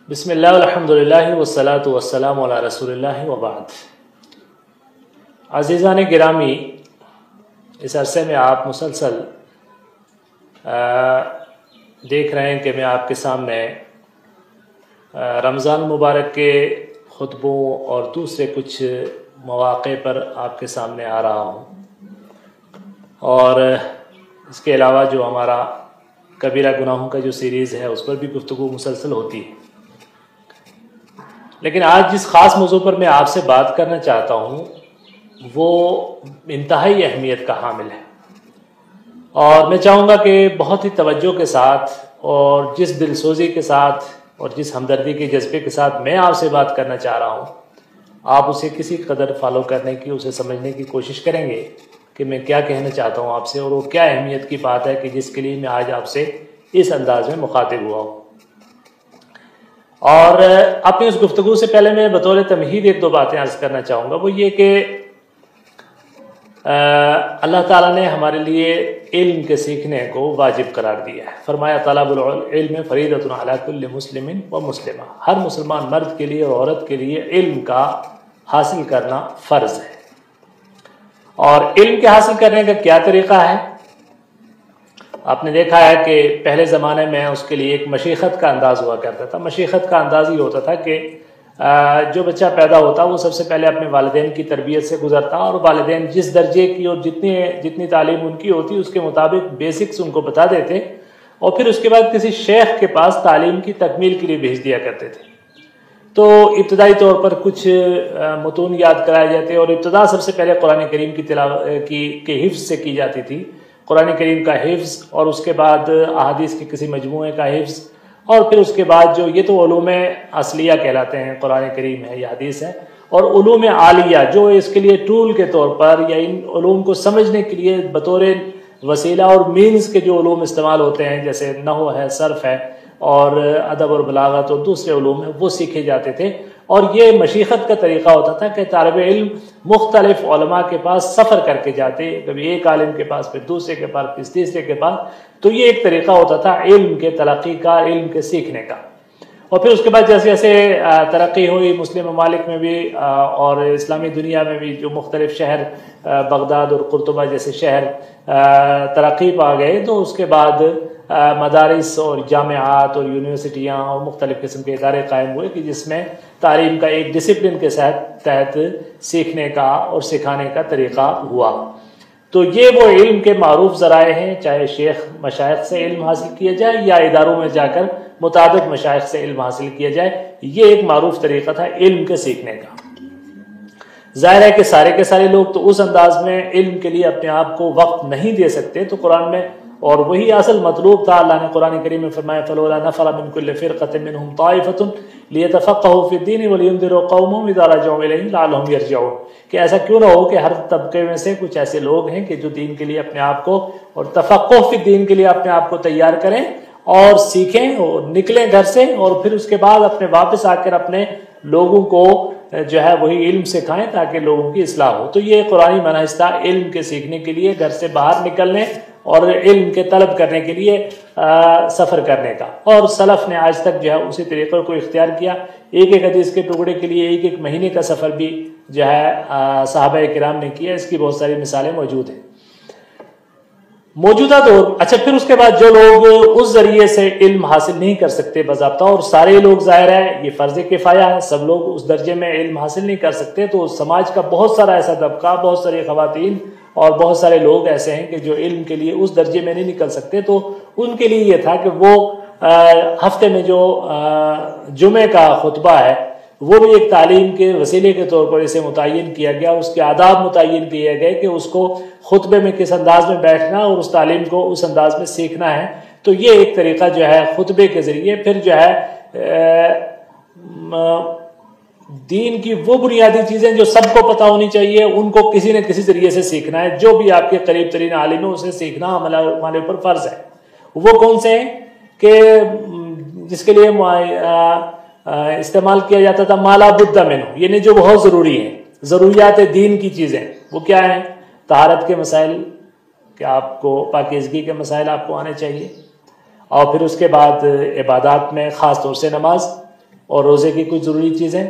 بسم اللہ الحمدللہ والصلاة والسلام علی رسول اللہ وبعد۔ عزیزان گرامی، اس عرصے میں آپ مسلسل دیکھ رہے ہیں کہ میں آپ کے سامنے رمضان مبارک کے خطبوں اور دوسرے کچھ مواقع پر آپ کے سامنے آ رہا ہوں، اور اس کے علاوہ جو ہمارا کبیرہ گناہوں کا جو سیریز ہے اس پر بھی گفتگو مسلسل ہوتی ہے۔ لیکن آج جس خاص موضوع پر میں آپ سے بات کرنا چاہتا ہوں وہ انتہائی اہمیت کا حامل ہے، اور میں چاہوں گا کہ بہت ہی توجہ کے ساتھ اور جس دل سوزی کے ساتھ اور جس ہمدردی کے جذبے کے ساتھ میں آپ سے بات کرنا چاہ رہا ہوں، آپ اسے کسی قدر فالو کرنے کی، اسے سمجھنے کی کوشش کریں گے کہ میں کیا کہنا چاہتا ہوں آپ سے، اور وہ کیا اہمیت کی بات ہے کہ جس کے لیے میں آج آپ سے اس انداز میں مخاطب ہوا ہوں۔ اور اپنی اس گفتگو سے پہلے میں بطور تمہید ایک دو باتیں عرض کرنا چاہوں گا۔ وہ یہ کہ اللہ تعالیٰ نے ہمارے لیے علم کے سیکھنے کو واجب قرار دیا ہے۔ فرمایا طلب العلم فریضۃ علی کل مسلم و مسلمہ، ہر مسلمان مرد کے لیے اور عورت کے لیے علم کا حاصل کرنا فرض ہے۔ اور علم کے حاصل کرنے کا کیا طریقہ ہے؟ آپ نے دیکھا ہے کہ پہلے زمانے میں اس کے لیے ایک مشیخت کا انداز ہوا کرتا تھا۔ مشیخت کا انداز یہ ہوتا تھا کہ جو بچہ پیدا ہوتا وہ سب سے پہلے اپنے والدین کی تربیت سے گزرتا، اور والدین جس درجے کی اور جتنی تعلیم ان کی ہوتی اس کے مطابق بیسکس ان کو بتا دیتے، اور پھر اس کے بعد کسی شیخ کے پاس تعلیم کی تکمیل کے لیے بھیج دیا کرتے تھے۔ تو ابتدائی طور پر کچھ متون یاد کرائے جاتے، اور ابتدا سب سے پہلے قرآن کریم کی تلاوت کے حفظ سے کی جاتی تھی۔ قرآن کریم کا حفظ، اور اس کے بعد احادیث کے کسی مجموعے کا حفظ، اور پھر اس کے بعد جو یہ تو علوم اصلیہ کہلاتے ہیں، قرآن کریم ہے یا حدیث ہے، اور علوم عالیہ جو اس کے لیے ٹول کے طور پر یا ان علوم کو سمجھنے کے لیے بطور وسیلہ اور مینز کے جو علوم استعمال ہوتے ہیں، جیسے نحو ہے، صرف ہے، اور ادب اور بلاغت اور دوسرے علوم ہیں، وہ سیکھے جاتے تھے۔ اور یہ مشیخت کا طریقہ ہوتا تھا کہ طالب علم مختلف علماء کے پاس سفر کر کے جاتے، کبھی ایک عالم کے پاس، پھر دوسرے کے پاس، پھر تیسرے کے پاس۔ تو یہ ایک طریقہ ہوتا تھا علم کے تلقی کا، علم کے سیکھنے کا۔ اور پھر اس کے بعد جیسے جیسے ترقی ہوئی مسلم ممالک میں بھی اور اسلامی دنیا میں بھی، جو مختلف شہر بغداد اور قرطبہ جیسے شہر ترقی پا گئے، تو اس کے بعد مدارس اور جامعات اور یونیورسٹیاں اور مختلف قسم کے ادارے قائم ہوئے کہ جس میں تعلیم کا ایک ڈسپلن کے تحت سیکھنے کا اور سکھانے کا طریقہ ہوا۔ تو یہ وہ علم کے معروف ذرائع ہیں، چاہے شیخ مشائخ سے علم حاصل کیا جائے یا اداروں میں جا کر متعدد مشائخ سے علم حاصل کیا جائے، یہ ایک معروف طریقہ تھا علم کے سیکھنے کا۔ ظاہر ہے کہ سارے کے سارے لوگ تو اس انداز میں علم کے لیے اپنے آپ کو وقت نہیں دے سکتے، تو قرآن میں، اور وہی اصل مطلوب تھا، اللہ نے قرآن کریم میں فرمایا فلولا نفر من كل فرقة منهم طائفة ليتفقهوا في الدين ولينذروا قومهم اذا رجعوا اليهم لعلهم يرجعون، کہ ایسا کیوں نہ ہو کہ ہر طبقے میں سے کچھ ایسے لوگ ہیں کہ جو دین کے لیے اپنے آپ کو اور تفقہ فی الدین کے لیے اپنے آپ کو تیار کریں اور سیکھیں اور نکلیں گھر سے، اور پھر اس کے بعد اپنے واپس آ کر اپنے لوگوں کو جو ہے وہی علم سکھائیں تاکہ لوگوں کی اصلاح ہو۔ تو یہ قرآنی منہج تھا علم کے سیکھنے کے لیے، گھر سے باہر نکلنے اور علم کے طلب کرنے کے لیے سفر کرنے کا۔ اور سلف نے آج تک جو ہے اسی طریقے کو اختیار کیا۔ ایک ایک حدیث کے ٹکڑے کے لیے ایک ایک مہینے کا سفر بھی جو ہے صحابہ کرام نے کیا۔ اس کی بہت ساری مثالیں موجود ہیں موجودہ دور۔ اچھا، پھر اس کے بعد جو لوگ اس ذریعے سے علم حاصل نہیں کر سکتے باضابطہ، اور سارے لوگ، ظاہر ہے یہ فرض کفایہ ہے، سب لوگ اس درجے میں علم حاصل نہیں کر سکتے، تو سماج کا بہت سارا ایسا طبقہ، بہت ساری خواتین اور بہت سارے لوگ ایسے ہیں کہ جو علم کے لیے اس درجے میں نہیں نکل سکتے، تو ان کے لیے یہ تھا کہ وہ ہفتے میں جو جمعے کا خطبہ ہے وہ بھی ایک تعلیم کے وسیلے کے طور پر اسے متعین کیا گیا، اس کے آداب متعین کیے گئے کہ اس کو خطبے میں کس انداز میں بیٹھنا اور اس تعلیم کو اس انداز میں سیکھنا ہے۔ تو یہ ایک طریقہ جو ہے خطبے کے ذریعے، پھر جو ہے دین کی وہ بنیادی چیزیں جو سب کو پتہ ہونی چاہیے، ان کو کسی نہ کسی ذریعے سے سیکھنا ہے۔ جو بھی آپ کے قریب ترین عالم ہے اسے سیکھنا ہمارے اوپر فرض ہے۔ وہ کون سے ہیں کہ جس کے لیے استعمال کیا جاتا تھا مالا بد منہ، یعنی جو بہت ضروری ہیں، ضروریات دین کی چیزیں۔ وہ کیا ہیں؟ طہارت کے مسائل، کہ آپ کو پاکیزگی کے مسائل آپ کو آنے چاہیے، اور پھر اس کے بعد عبادات میں خاص طور سے نماز، اور روزے کی کچھ ضروری چیزیں،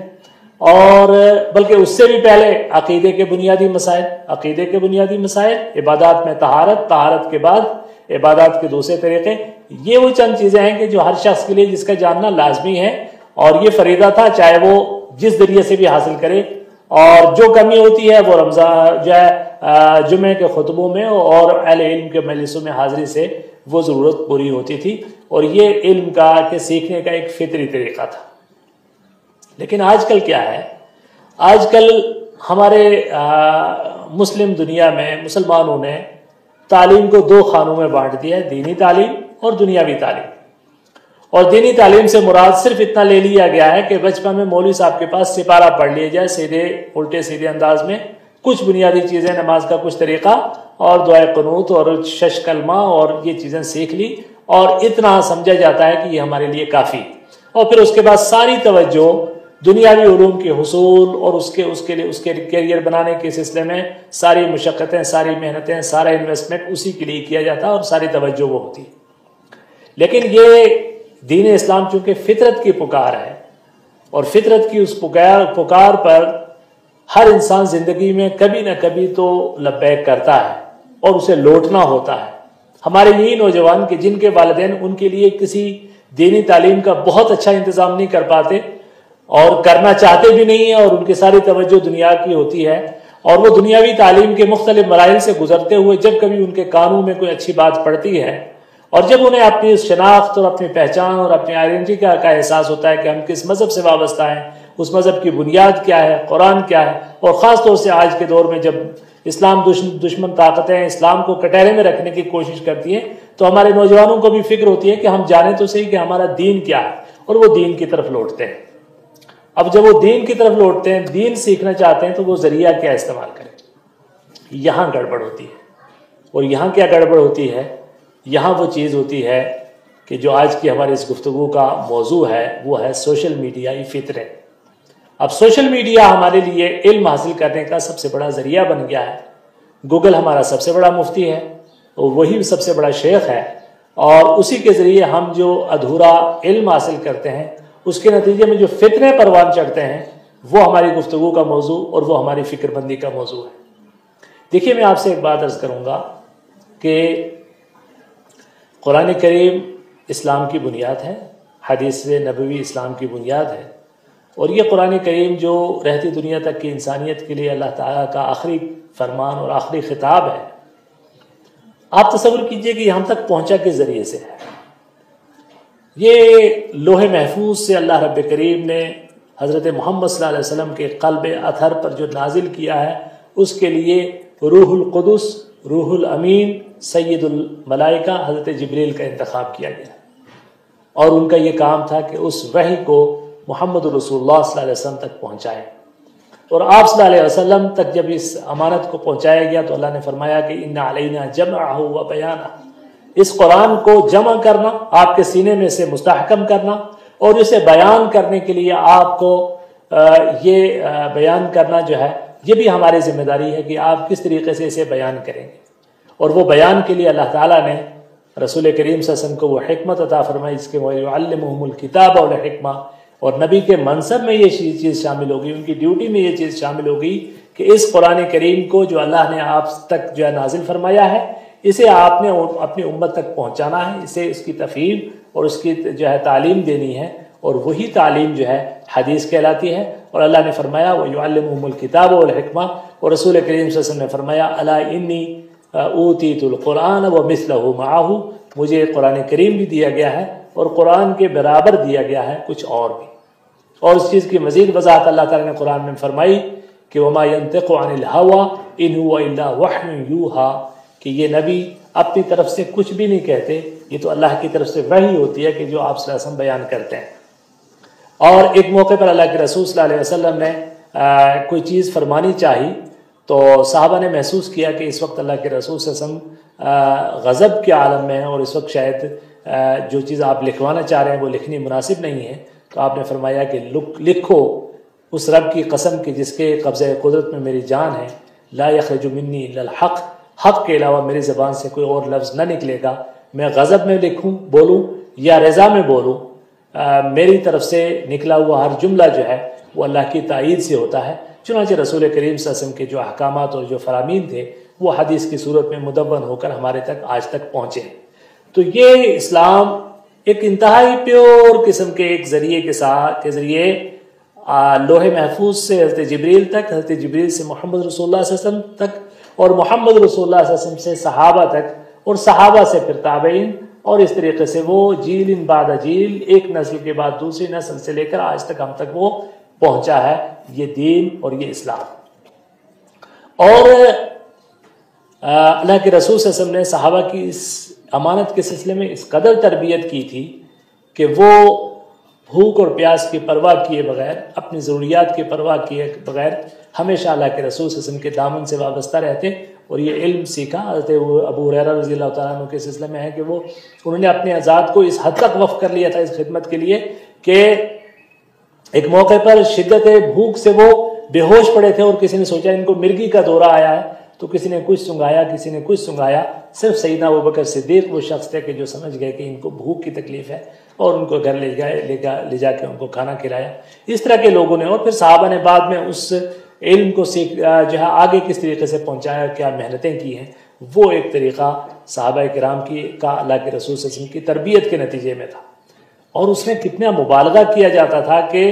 اور بلکہ اس سے بھی پہلے عقیدے کے بنیادی مسائل، عبادات میں طہارت، طہارت کے بعد عبادات کے دوسرے طریقے، یہ وہ چند چیزیں ہیں کہ جو ہر شخص کے لیے جس کا جاننا لازمی ہے، اور یہ فریضہ تھا چاہے وہ جس ذریعے سے بھی حاصل کرے، اور جو کمی ہوتی ہے وہ رمضان جو ہے جمعے کے خطبوں میں اور اہل علم کے مجلسوں میں حاضری سے وہ ضرورت پوری ہوتی تھی، اور یہ علم کا کہ سیکھنے کا ایک فطری طریقہ تھا۔ لیکن آج کل کیا ہے؟ آج کل ہمارے مسلم دنیا میں مسلمانوں نے تعلیم کو دو خانوں میں بانٹ دیا ہے، دینی تعلیم اور دنیاوی تعلیم۔ اور دینی تعلیم سے مراد صرف اتنا لے لیا گیا ہے کہ بچپن میں مولوی صاحب کے پاس سپارہ پڑھ لیا جائے سیدھے الٹے سیدھے انداز میں، کچھ بنیادی چیزیں، نماز کا کچھ طریقہ اور دعائے قنوت اور شش کلمہ اور یہ چیزیں سیکھ لی، اور اتنا سمجھا جاتا ہے کہ یہ ہمارے لیے کافی، اور پھر اس کے بعد ساری توجہ دنیاوی علوم کے حصول اور اس کے کیریئر بنانے کے سلسلے میں ساری مشقتیں، ساری محنتیں، سارا انویسٹمنٹ اسی کے لیے کیا جاتا ہے اور ساری توجہ وہ ہوتی۔ لیکن یہ دین اسلام چونکہ فطرت کی پکار ہے، اور فطرت کی اس پکار پر ہر انسان زندگی میں کبھی نہ کبھی تو لبیک کرتا ہے اور اسے لوٹنا ہوتا ہے۔ ہمارے یہی نوجوان کہ جن کے والدین ان کے لیے کسی دینی تعلیم کا بہت اچھا انتظام نہیں کر پاتے اور کرنا چاہتے بھی نہیں ہیں، اور ان کی ساری توجہ دنیا کی ہوتی ہے، اور وہ دنیاوی تعلیم کے مختلف مراحل سے گزرتے ہوئے جب کبھی ان کے کانوں میں کوئی اچھی بات پڑتی ہے، اور جب انہیں اپنی شناخت اور اپنی پہچان اور اپنی آئیڈینٹی کا احساس ہوتا ہے کہ ہم کس مذہب سے وابستہ ہیں، اس مذہب کی بنیاد کیا ہے، قرآن کیا ہے، اور خاص طور سے آج کے دور میں جب اسلام دشمن طاقتیں اسلام کو کٹہرے میں رکھنے کی کوشش کرتی ہیں، تو ہمارے نوجوانوں کو بھی فکر ہوتی ہے کہ ہم جانیں تو صحیح کہ ہمارا دین کیا ہے، اور وہ دین کی طرف لوٹتے ہیں۔ اب جب وہ دین کی طرف لوٹتے ہیں، دین سیکھنا چاہتے ہیں، تو وہ ذریعہ کیا استعمال کریں؟ یہاں گڑبڑ ہوتی ہے، اور یہاں کیا گڑبڑ ہوتی ہے؟ یہاں وہ چیز ہوتی ہے کہ جو آج کی ہماری اس گفتگو کا موضوع ہے، وہ ہے سوشل میڈیائی فطرے۔ اب سوشل میڈیا ہمارے لیے علم حاصل کرنے کا سب سے بڑا ذریعہ بن گیا ہے۔ گوگل ہمارا سب سے بڑا مفتی ہے، اور وہی سب سے بڑا شیخ ہے، اور اسی کے ذریعے ہم جو ادھورا علم حاصل کرتے ہیں، اس کے نتیجے میں جو فتنے پروان چڑھتے ہیں، وہ ہماری گفتگو کا موضوع اور وہ ہماری فکر بندی کا موضوع ہے۔ دیکھیے، میں آپ سے ایک بات عرض کروں گا کہ قرآن کریم اسلام کی بنیاد ہے، حدیث نبوی اسلام کی بنیاد ہے، اور یہ قرآن کریم جو رہتی دنیا تک کی انسانیت کے لیے اللہ تعالیٰ کا آخری فرمان اور آخری خطاب ہے۔ آپ تصور کیجئے کہ ہم تک پہنچا کس ذریعے سے ہے۔ یہ لوح محفوظ سے اللہ رب کریم نے حضرت محمد صلی اللہ علیہ وسلم کے قلب اطہر پر جو نازل کیا ہے، اس کے لیے روح القدس، روح الامین، سید الملائکہ حضرت جبریل کا انتخاب کیا گیا، اور ان کا یہ کام تھا کہ اس وحی کو محمد رسول اللہ صلی اللہ علیہ وسلم تک پہنچائے۔ اور آپ صلی اللہ علیہ وسلم تک جب اس امانت کو پہنچایا گیا تو اللہ نے فرمایا کہ ان علینا جمعہ و بیانہ، اس قرآن کو جمع کرنا، آپ کے سینے میں سے مستحکم کرنا، اور اسے بیان کرنے کے لیے آپ کو یہ بیان کرنا جو ہے، یہ بھی ہماری ذمہ داری ہے کہ آپ کس طریقے سے اسے بیان کریں گے۔ اور وہ بیان کے لیے اللہ تعالیٰ نے رسول کریم صلی اللہ علیہ وسلم کو وہ حکمت عطا فرمائی جس کے وَيُعَلِّمُهُمُ الْكِتَابَ وَالْحِکْمَةَ، اور نبی کے منصب میں یہ چیز شامل ہوگی، ان کی ڈیوٹی میں یہ چیز شامل ہوگی کہ اس قرآن کریم کو جو اللہ نے آپ تک جو ہے نازل فرمایا ہے، اسے آپ نے اپنی امت تک پہنچانا ہے، اسے اس کی تفہیم اور اس کی جو ہے تعلیم دینی ہے، اور وہی تعلیم جو ہے حدیث کہلاتی ہے۔ اور اللہ نے فرمایا وَيُعَلِّمُهُمُ الْكِتَابَ وَالْحِکْمَةَ، اور رسول کریم صلی اللہ علیہ وسلم نے فرمایا الا انی اوتیت القرآن ومثلہ معہ، مجھے قرآن کریم بھی دیا گیا ہے اور قرآن کے برابر دیا گیا ہے کچھ اور بھی۔ اور اس چیز کی مزید وضاحت اللہ تعالیٰ نے قرآن میں فرمائی کہ وما ينطق عن الهوى ان هو الا وحی یوحی، کہ یہ نبی اپنی طرف سے کچھ بھی نہیں کہتے، یہ تو اللہ کی طرف سے وحی ہوتی ہے کہ جو آپ صلی اللہ علیہ وسلم بیان کرتے ہیں۔ اور ایک موقع پر اللہ کے رسول صلی اللہ علیہ وسلم نے کوئی چیز فرمانی چاہی، تو صحابہ نے محسوس کیا کہ اس وقت اللہ کے رسول صلی اللہ علیہ وسلم غضب کے عالم میں ہیں، اور اس وقت شاید جو چیز آپ لکھوانا چاہ رہے ہیں وہ لکھنی مناسب نہیں ہے، تو آپ نے فرمایا کہ لکھو اس رب کی قسم کہ جس کے قبضہ قدرت میں میری جان ہے، لا یخرج منی الا الحق، حق کے علاوہ میری زبان سے کوئی اور لفظ نہ نکلے گا، میں غضب میں لکھوں بولوں یا رضا میں بولوں، میری طرف سے نکلا ہوا ہر جملہ جو ہے وہ اللہ کی تائید سے ہوتا ہے۔ چنانچہ رسول کریم صلی اللہ علیہ وسلم کے جو احکامات اور جو فرامین تھے وہ حدیث کی صورت میں مدون ہو کر ہمارے تک آج تک پہنچے۔ تو یہ اسلام ایک انتہائی پیور قسم کے ایک ذریعے کے ذریعے لوح محفوظ سے حضرت جبریل تک، حضرت جبریل سے محمد رسول اللہ صلی اللہ علیہ وسلم تک، اور محمد رسول اللہ صلی اللہ علیہ وسلم سے صحابہ تک، اور صحابہ سے پھر تابعین، اور اس طریقے سے وہ جیل بعد جیل، ایک نسل کے بعد دوسری نسل سے لے کر آج تک ہم تک وہ پہنچا ہے یہ دین اور یہ اسلام۔ اور اللہ کے رسول صلی اللہ علیہ وسلم نے صحابہ کی اس امانت کے سلسلے میں اس قدر تربیت کی تھی کہ وہ بھوک اور پیاس کی پرواہ کیے بغیر، اپنی ضروریات کی پرواہ کیے بغیر ہمیشہ اللہ کے رسول صلی اللہ علیہ وسلم کے دامن سے وابستہ رہتے، اور یہ علم سیکھا۔ حضرت ابو ہریرہ رضی اللہ تعالیٰ عنہ کے سلسلے میں ہے کہ انہوں نے اپنے ذات کو اس حد تک وقف کر لیا تھا اس خدمت کے لیے کہ ایک موقع پر شدت بھوک سے وہ بے ہوش پڑے تھے، اور کسی نے سوچا ان کو مرگی کا دورہ آیا ہے، تو کسی نے کچھ سنگایا، کسی نے کچھ سنگایا، صرف سیدنا ابوبکر صدیق وہ شخص تھے کہ جو سمجھ گئے کہ ان کو بھوک کی تکلیف ہے، اور ان کو گھر لے جا کے ان کو کھانا کھلایا۔ اس طرح کے لوگوں نے، اور پھر صحابہ نے بعد میں اس علم کو جہاں آگے کس طریقے سے پہنچایا، کیا محنتیں کی ہیں، وہ ایک طریقہ صحابہ کرام کا اللہ کے رسول صلی اللہ علیہ وسلم کی تربیت کے نتیجے میں تھا۔ اور اس میں کتنا مبالغہ کیا جاتا تھا کہ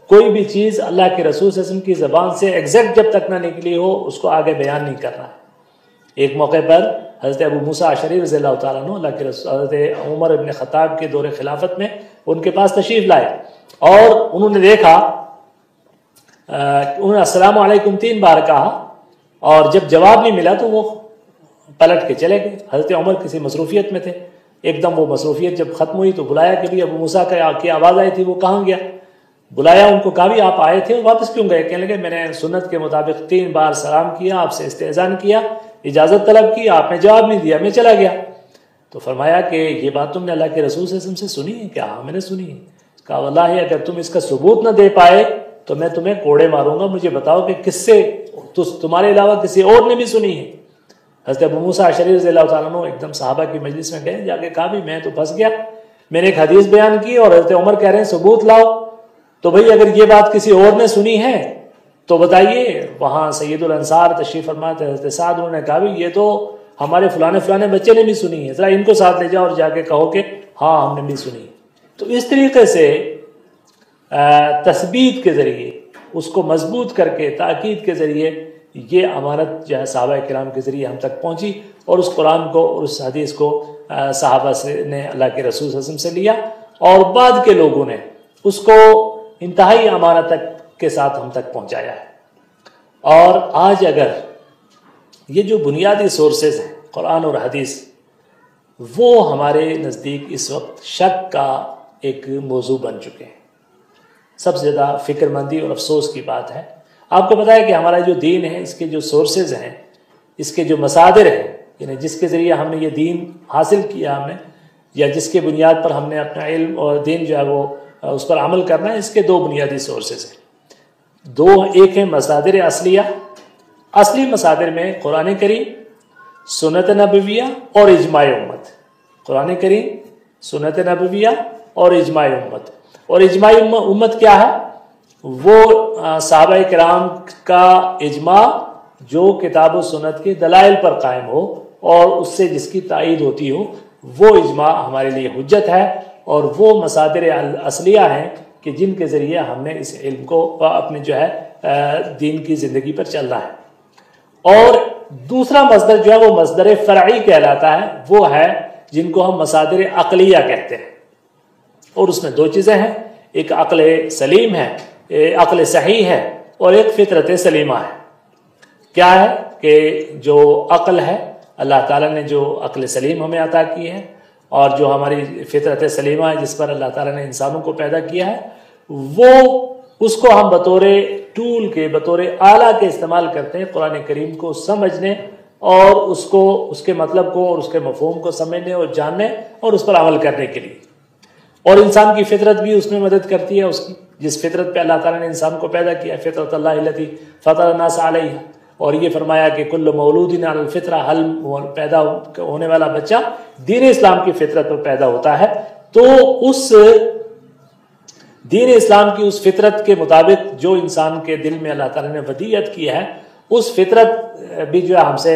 کوئی بھی چیز اللہ کے رسول صلی اللہ علیہ وسلم کی زبان سے ایگزیکٹ جب تک نہ نکلی ہو اس کو آگے بیان نہیں کرنا ہے۔ ایک موقع پر حضرت ابو موسیٰ اشعری رضی اللہ تعالیٰ عنہ اللہ کے رسول حضرت عمر ابن خطاب کے دور خلافت میں ان کے پاس تشریف لائے، اور انہوں نے دیکھا، انہوں نے السلام علیکم 3 بار کہا، اور جب جواب نہیں ملا تو وہ پلٹ کے چلے گئے۔ حضرت عمر کسی مصروفیت میں تھے، ایک دم وہ مصروفیت جب ختم ہوئی تو بلایا کہ بھی ابو موسیٰ کی آواز آئی تھی، وہ کہاں گیا؟ بلایا ان کو، کہا بھی آپ آئے تھے واپس کیوں گئے؟ کہنے لگے میں نے سنت کے مطابق 3 بار سلام کیا، آپ سے استئذان کیا، اجازت طلب کی، آپ نے جواب نہیں دیا، میں چلا گیا۔ تو فرمایا کہ یہ بات تم نے اللہ کے رسول صلی اللہ علیہ وسلم سے سنی ہے کیا؟ ہاں میں نے سنی ہے۔ کہا واللہ اگر تم اس کا ثبوت نہ دے پائے تو میں تمہیں کوڑے ماروں گا، مجھے بتاؤ کہ کس سے، تمہارے علاوہ کسی اور نے بھی سنی ہے؟ حضرت ابو موسیٰ اشعری رضی اللہ تعالیٰ عنہ ایک دم صحابہ کی مجلس میں گئے، جا کے کہا بھی میں تو پھنس گیا، میں نے ایک حدیث بیان کی اور حضرت عمر کہہ رہے ہیں ثبوت لاؤ، تو بھئی اگر یہ بات کسی اور نے سنی ہے تو بتائیے۔ وہاں سید الانصار تشریف فرما تھے حضرت سعد، انہوں نے کہا بھی یہ تو ہمارے فلانے بچے نے بھی سنی ہے، ذرا ان کو ساتھ لے جاؤ اور جا کے کہو کہ ہاں ہم نے بھی سنی۔ تو اس طریقے سے تثبیت کے ذریعے، اس کو مضبوط کر کے تاکید کے ذریعے یہ امانت جو ہے صحابہ کرام کے ذریعے ہم تک پہنچی، اور اس قرآن کو اور اس حدیث کو صحابہ نے اللہ کے رسول صلی اللہ علیہ وسلم سے لیا، اور بعد کے لوگوں نے اس کو انتہائی امانت کے ساتھ ہم تک پہنچایا ہے۔ اور آج اگر یہ جو بنیادی سورسز ہیں قرآن اور حدیث، وہ ہمارے نزدیک اس وقت شک کا ایک موضوع بن چکے ہیں۔ سب سے زیادہ فکر مندی اور افسوس کی بات ہے، آپ کو پتہ ہے کہ ہمارا جو دین ہے، اس کے جو سورسز ہیں، اس کے جو مصادر ہیں، یعنی جس کے ذریعے ہم نے یہ دین حاصل کیا ہم نے، یا جس کے بنیاد پر ہم نے اپنا علم اور دین جو ہے وہ اس پر عمل کرنا ہے، اس کے 2 بنیادی سورسز ہیں۔ ایک ہے مصادر اصلیہ، اصلی مصادر میں قرآن کریم، سنت نبویہ اور اجماع امت۔ قرآن کریم، سنت نبویہ اور اجماع امت۔ اور اجماع امت کیا ہے؟ وہ صحابہ کرام کا اجماع جو کتاب و سنت کے دلائل پر قائم ہو اور اس سے جس کی تائید ہوتی ہو، وہ اجماع ہمارے لیے حجت ہے، اور وہ مصادر اصلیہ ہیں کہ جن کے ذریعے ہم نے اس علم کو اپنے جو ہے دین کی زندگی پر چلنا ہے۔ اور دوسرا مصدر جو ہے وہ مصدر فرعی کہلاتا ہے، وہ ہے جن کو ہم مصادر عقلیہ کہتے ہیں۔ اور اس میں 2 چیزیں ہیں، ایک عقل سلیم ہے، عقل صحیح ہے، اور ایک فطرت سلیمہ ہے۔ کیا ہے کہ جو عقل ہے، اللہ تعالیٰ نے جو عقل سلیم ہمیں عطا کی ہے، اور جو ہماری فطرت سلیمہ ہے جس پر اللہ تعالیٰ نے انسانوں کو پیدا کیا ہے، وہ اس کو ہم بطور ٹول کے، بطور آلہ کے استعمال کرتے ہیں قرآن کریم کو سمجھنے، اور اس کو، اس کے مطلب کو اور اس کے مفہوم کو سمجھنے اور جاننے اور اس پر عمل کرنے کے لیے۔ اور انسان کی فطرت بھی اس میں مدد کرتی ہے، اس کی جس فطرت پہ اللہ تعالیٰ نے انسان کو پیدا کیا، فطرت اللہ التی فطر الناس علیہ۔ اور یہ فرمایا کہ کل مولود علی الفطرہ، ہر پیدا ہونے والا بچہ دین اسلام کی فطرت پر پیدا ہوتا ہے۔ تو اس دین اسلام کی اس فطرت کے مطابق جو انسان کے دل میں اللہ تعالیٰ نے ودیعت کی ہے، اس فطرت بھی جو ہے ہم سے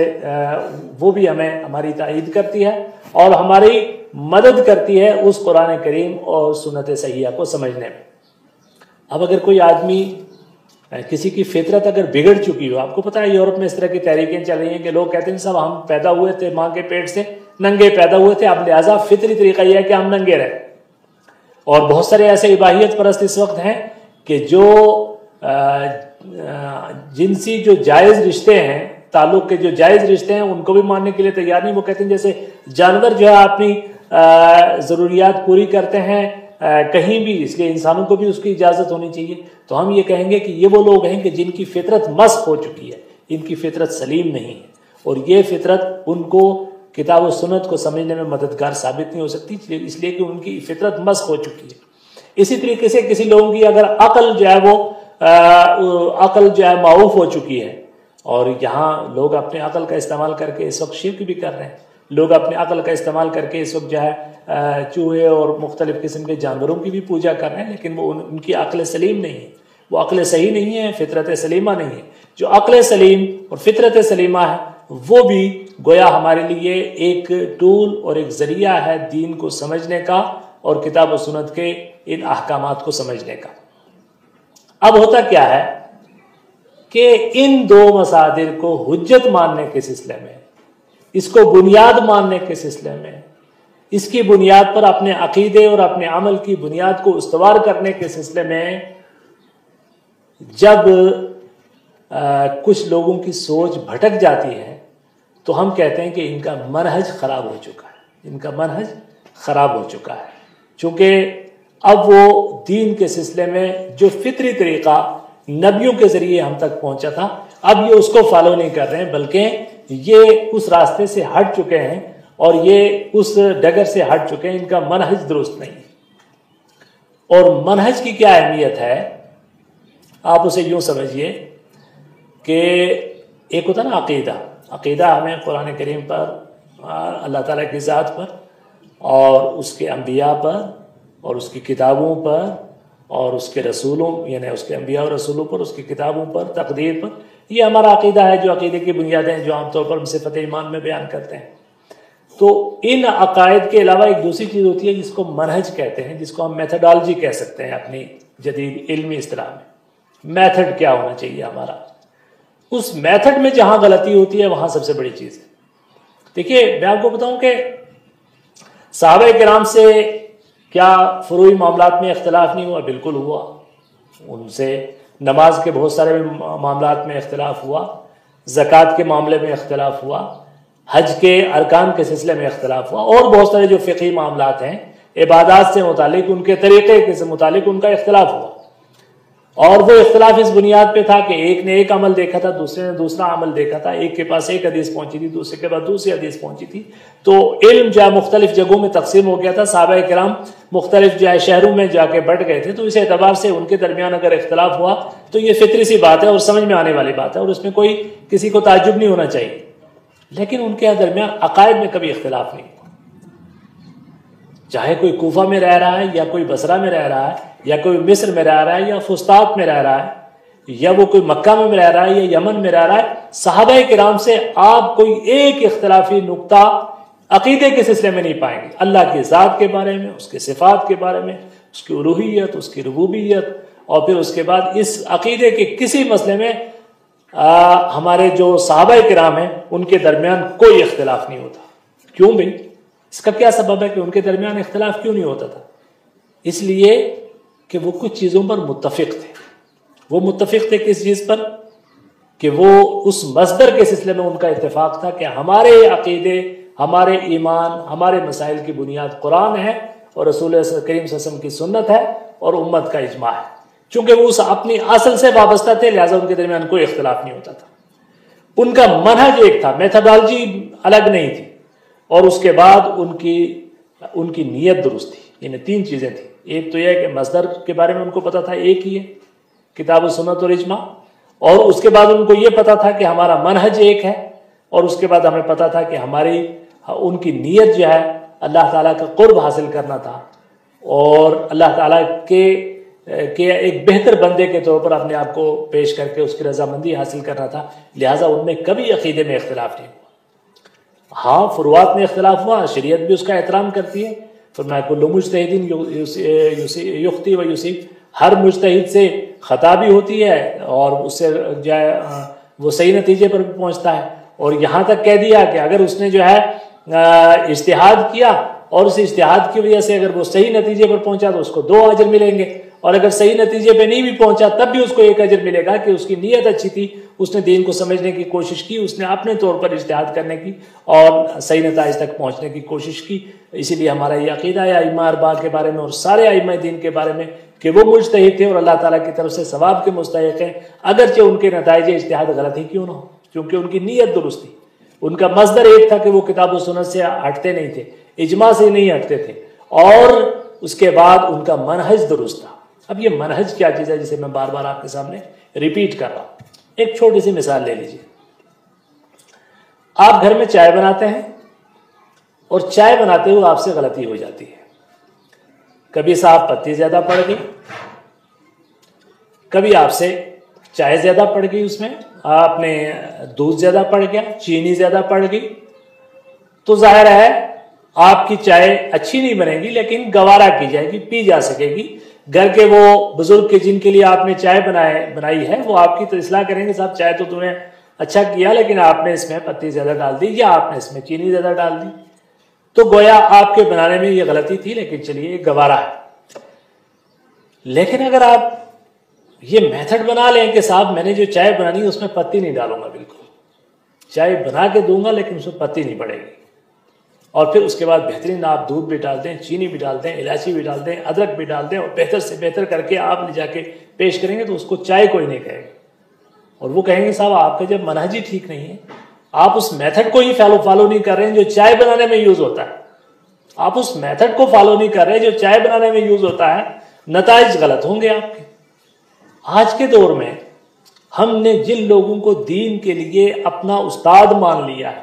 وہ بھی ہمیں ہماری تائید کرتی ہے اور ہماری مدد کرتی ہے اس قرآن کریم اور سنت صحیحہ کو سمجھنے میں۔ اب اگر کوئی آدمی کسی کی فطرت اگر بگڑ چکی ہو، آپ کو پتہ ہے یورپ میں اس طرح کی تحریکیں چل رہی ہیں کہ لوگ کہتے ہیں صاحب ہم پیدا ہوئے تھے ماں کے پیٹ سے ننگے پیدا ہوئے تھے، اب لہٰذا فطری طریقہ یہ ہے کہ ہم ننگے رہیں۔ اور بہت سارے ایسے اباحیت پرست اس وقت ہیں کہ جو جنسی جو جائز رشتے ہیں، تعلق کے جو جائز رشتے ہیں ان کو بھی ماننے کے لیے تیار نہیں۔ وہ کہتے ہیں جیسے جانور جو ہے اپنی ضروریات پوری کرتے ہیں کہیں بھی، اس لیے انسانوں کو بھی اس کی اجازت ہونی چاہیے۔ تو ہم یہ کہیں گے کہ یہ وہ لوگ ہیں کہ جن کی فطرت مسخ ہو چکی ہے، ان کی فطرت سلیم نہیں ہے، اور یہ فطرت ان کو کتاب و سنت کو سمجھنے میں مددگار ثابت نہیں ہو سکتی، اس لیے کہ ان کی فطرت مسخ ہو چکی ہے۔ اسی طریقے سے کسی لوگوں کی اگر عقل جو ہے وہ عقل جو ہے معوف ہو چکی ہے، اور یہاں لوگ اپنے عقل کا استعمال کر کے اس وقت شرک بھی کر رہے ہیں، لوگ اپنے عقل کا استعمال کر کے اس وقت جو ہے چوہے اور مختلف قسم کے جانوروں کی بھی پوجا کر رہے ہیں، لیکن وہ ان کی عقل سلیم نہیں ہے، وہ عقل صحیح نہیں ہے، فطرت سلیمہ نہیں ہے۔ جو عقل سلیم اور فطرت سلیمہ ہے وہ بھی گویا ہمارے لیے ایک ٹول اور ایک ذریعہ ہے دین کو سمجھنے کا اور کتاب و سنت کے ان احکامات کو سمجھنے کا۔ اب ہوتا کیا ہے کہ ان دو مصادر کو حجت ماننے کے سلسلے میں، اس کو بنیاد ماننے کے سلسلے میں، اس کی بنیاد پر اپنے عقیدے اور اپنے عمل کی بنیاد کو استوار کرنے کے سلسلے میں جب کچھ لوگوں کی سوچ بھٹک جاتی ہے تو ہم کہتے ہیں کہ ان کا منہج خراب ہو چکا ہے، ان کا منہج خراب ہو چکا ہے، چونکہ اب وہ دین کے سلسلے میں جو فطری طریقہ نبیوں کے ذریعے ہم تک پہنچا تھا اب یہ اس کو فالو نہیں کر رہے ہیں، بلکہ یہ اس راستے سے ہٹ چکے ہیں اور یہ اس ڈگر سے ہٹ چکے ہیں، ان کا منہج درست نہیں۔ اور منہج کی کیا اہمیت ہے آپ اسے یوں سمجھیے کہ ایک ہوتا نا عقیدہ ہمیں قرآن کریم پر، اللہ تعالیٰ کی ذات پر اور اس کے انبیاء پر اور اس کی کتابوں پر اور اس کے رسولوں، یعنی اس کے انبیاء اور رسولوں پر، اس کی کتابوں پر، تقدیر پر، یہ ہمارا عقیدہ ہے جو عقیدے کی بنیادیں جو عام طور پر ہم صفت ایمان میں بیان کرتے ہیں۔ تو ان عقائد کے علاوہ ایک دوسری چیز ہوتی ہے جس کو منہج کہتے ہیں، جس کو ہم میتھڈالوجی کہہ سکتے ہیں اپنی جدید علمی اصطلاح میں۔ میتھڈ کیا ہونا چاہیے ہمارا، اس میتھڈ میں جہاں غلطی ہوتی ہے وہاں سب سے بڑی چیز ہے۔ دیکھیے میں آپ کو بتاؤں کہ صحابہ کرام سے کیا فروعی معاملات میں اختلاف نہیں ہوا؟ بالکل ہوا، ان سے نماز کے بہت سارے معاملات میں اختلاف ہوا، زکوٰۃ کے معاملے میں اختلاف ہوا، حج کے ارکان کے سلسلے میں اختلاف ہوا، اور بہت سارے جو فقہی معاملات ہیں عبادات سے متعلق ان کے طریقے سے متعلق ان کا اختلاف ہوا، اور وہ اختلاف اس بنیاد پہ تھا کہ ایک نے ایک عمل دیکھا تھا، دوسرے نے دوسرا عمل دیکھا تھا، ایک کے پاس ایک حدیث پہنچی تھی، دوسرے کے پاس دوسری حدیث پہنچی تھی، تو علم جو ہے مختلف جگہوں میں تقسیم ہو گیا تھا، صحابہ کرام مختلف جو ہے شہروں میں جا کے بٹ گئے تھے، تو اس اعتبار سے ان کے درمیان اگر اختلاف ہوا تو یہ فطری سی بات ہے اور سمجھ میں آنے والی بات ہے، اور اس میں کوئی کسی کو تعجب نہیں ہونا چاہیے۔ لیکن ان کے درمیان عقائد میں کبھی اختلاف نہیں، چاہے کوئی کوفہ میں رہ رہا ہے یا کوئی بصرہ میں رہ رہا ہے یا کوئی مصر میں رہ رہا ہے یا فسطاط میں رہ رہا ہے یا وہ کوئی مکہ میں رہ رہا ہے یا یمن میں رہ رہا ہے، صحابہ کرام سے آپ کوئی ایک اختلافی نقطہ عقیدے کے سلسلے میں نہیں پائیں گے، اللہ کی ذات کے بارے میں، اس کے صفات کے بارے میں، اس کی الوہیت، اس کی ربوبیت، اور پھر اس کے بعد اس عقیدے کے کسی مسئلے میں ہمارے جو صحابہ کرام ہیں ان کے درمیان کوئی اختلاف نہیں ہوتا۔ کیوں بھئی؟ اس کا کیا سبب ہے کہ ان کے درمیان اختلاف کیوں نہیں ہوتا تھا؟ اس لیے کہ وہ کچھ چیزوں پر متفق تھے۔ وہ متفق تھے کس چیز پر؟ کہ وہ اس مصدر کے سلسلے میں ان کا اتفاق تھا کہ ہمارے عقیدے، ہمارے ایمان، ہمارے مسائل کی بنیاد قرآن ہے اور رسول کریم صلی اللہ علیہ وسلم کی سنت ہے اور امت کا اجماع ہے۔ چونکہ وہ اپنی اصل سے وابستہ تھے لہٰذا ان کے درمیان کوئی اختلاف نہیں ہوتا تھا۔ ان کا منہج ایک تھا، میتھڈالوجی الگ نہیں تھی، اور اس کے بعد ان کی نیت درست تھی۔ یعنی تین چیزیں تھیں، ایک تو یہ ہے کہ مصدر کے بارے میں ان کو پتا تھا ایک ہی ہے، کتاب و سنت اور اجماع، اور اس کے بعد ان کو یہ پتا تھا کہ ہمارا منہج ایک ہے، اور اس کے بعد ہمیں پتا تھا کہ ان کی نیت جو ہے اللہ تعالیٰ کا قرب حاصل کرنا تھا، اور اللہ تعالیٰ کے کہ ایک بہتر بندے کے طور پر اپنے آپ کو پیش کر کے اس کی رضامندی حاصل کرنا تھا، لہٰذا ان میں کبھی عقیدے میں اختلاف نہیں ہوا۔ ہاں فروعات میں اختلاف ہوا، شریعت بھی اس کا احترام کرتی ہے، فرمایا کل مجتہد یخطئ و یصیب، ہر مجتہد سے خطا بھی ہوتی ہے اور اس سے جو ہے وہ صحیح نتیجے پر بھی پہنچتا ہے، اور یہاں تک کہہ دیا کہ اگر اس نے جو ہے اجتہاد کیا اور اس اجتہاد کی وجہ سے اگر وہ صحیح نتیجے پر پہنچا تو اس کو 2 اجر ملیں گے، اور اگر صحیح نتیجے پہ نہیں بھی پہنچا تب بھی اس کو 1 اجر ملے گا کہ اس کی نیت اچھی تھی، اس نے دین کو سمجھنے کی کوشش کی، اس نے اپنے طور پر اجتہاد کرنے کی اور صحیح نتائج تک پہنچنے کی کوشش کی۔ اسی لیے ہمارا یہ عقیدہ ہے ائمہ اربعہ کے بارے میں اور سارے ائمہ دین کے بارے میں کہ وہ مجتہد تھے اور اللہ تعالیٰ کی طرف سے ثواب کے مستحق ہیں، اگرچہ ان کے نتائج اجتہاد غلط ہی کیوں نہ ہو، کیونکہ ان کی نیت درست تھی، ان کا مصدر ایک تھا کہ وہ کتاب و سنت سے ہٹتے نہیں تھے، اجماع سے نہیں ہٹتے تھے، اور اس کے بعد ان کا منہج درست تھا۔ اب یہ منہج کیا چیز ہے جسے میں بار بار آپ کے سامنے ریپیٹ کر رہا ہوں؟ ایک چھوٹی سی مثال لے لیجیے، آپ گھر میں چائے بناتے ہیں اور چائے بناتے ہوئے آپ سے غلطی ہو جاتی ہے، کبھی صاحب پتی زیادہ پڑ گئی، کبھی آپ سے چائے زیادہ پڑ گئی، اس میں آپ نے دودھ زیادہ پڑ گیا، چینی زیادہ پڑ گئی، تو ظاہر ہے آپ کی چائے اچھی نہیں بنے گی لیکن گوارا کی جائے گی، پی جا سکے گی۔ گھر کے وہ بزرگ کے جن کے لیے آپ نے چائے بنائی ہے وہ آپ کی تو اصلاح کریں گے، صاحب چائے تو تم نے اچھا کیا لیکن آپ نے اس میں پتی زیادہ ڈال دی یا آپ نے اس میں چینی زیادہ ڈال دی، تو گویا آپ کے بنانے میں یہ غلطی تھی لیکن چلیے یہ گوارا ہے۔ لیکن اگر آپ یہ میتھڈ بنا لیں کہ صاحب میں نے جو چائے بنانی ہے اس میں پتی نہیں ڈالوں گا، بالکل چائے بنا کے دوں گا لیکن اس میں پتی نہیں پڑے گی، اور پھر اس کے بعد بہترین آپ دودھ بھی ڈال دیں، چینی بھی ڈال دیں، الائچی بھی ڈال دیں، ادرک بھی ڈال دیں، اور بہتر سے بہتر کر کے آپ لے جا کے پیش کریں گے تو اس کو چائے کوئی نہیں کہے گا، اور وہ کہیں گے صاحب آپ کا جب منہج ہی ٹھیک نہیں ہے، آپ اس میتھڈ کو ہی فالو نہیں کر رہے ہیں جو چائے بنانے میں یوز ہوتا ہے، آپ اس میتھڈ کو فالو نہیں کر رہے جو چائے بنانے میں یوز ہوتا ہے، نتائج غلط ہوں گے آپ کے۔ آج کے دور میں ہم نے جن لوگوں کو دین کے لیے اپنا استاد مان لیا ہے،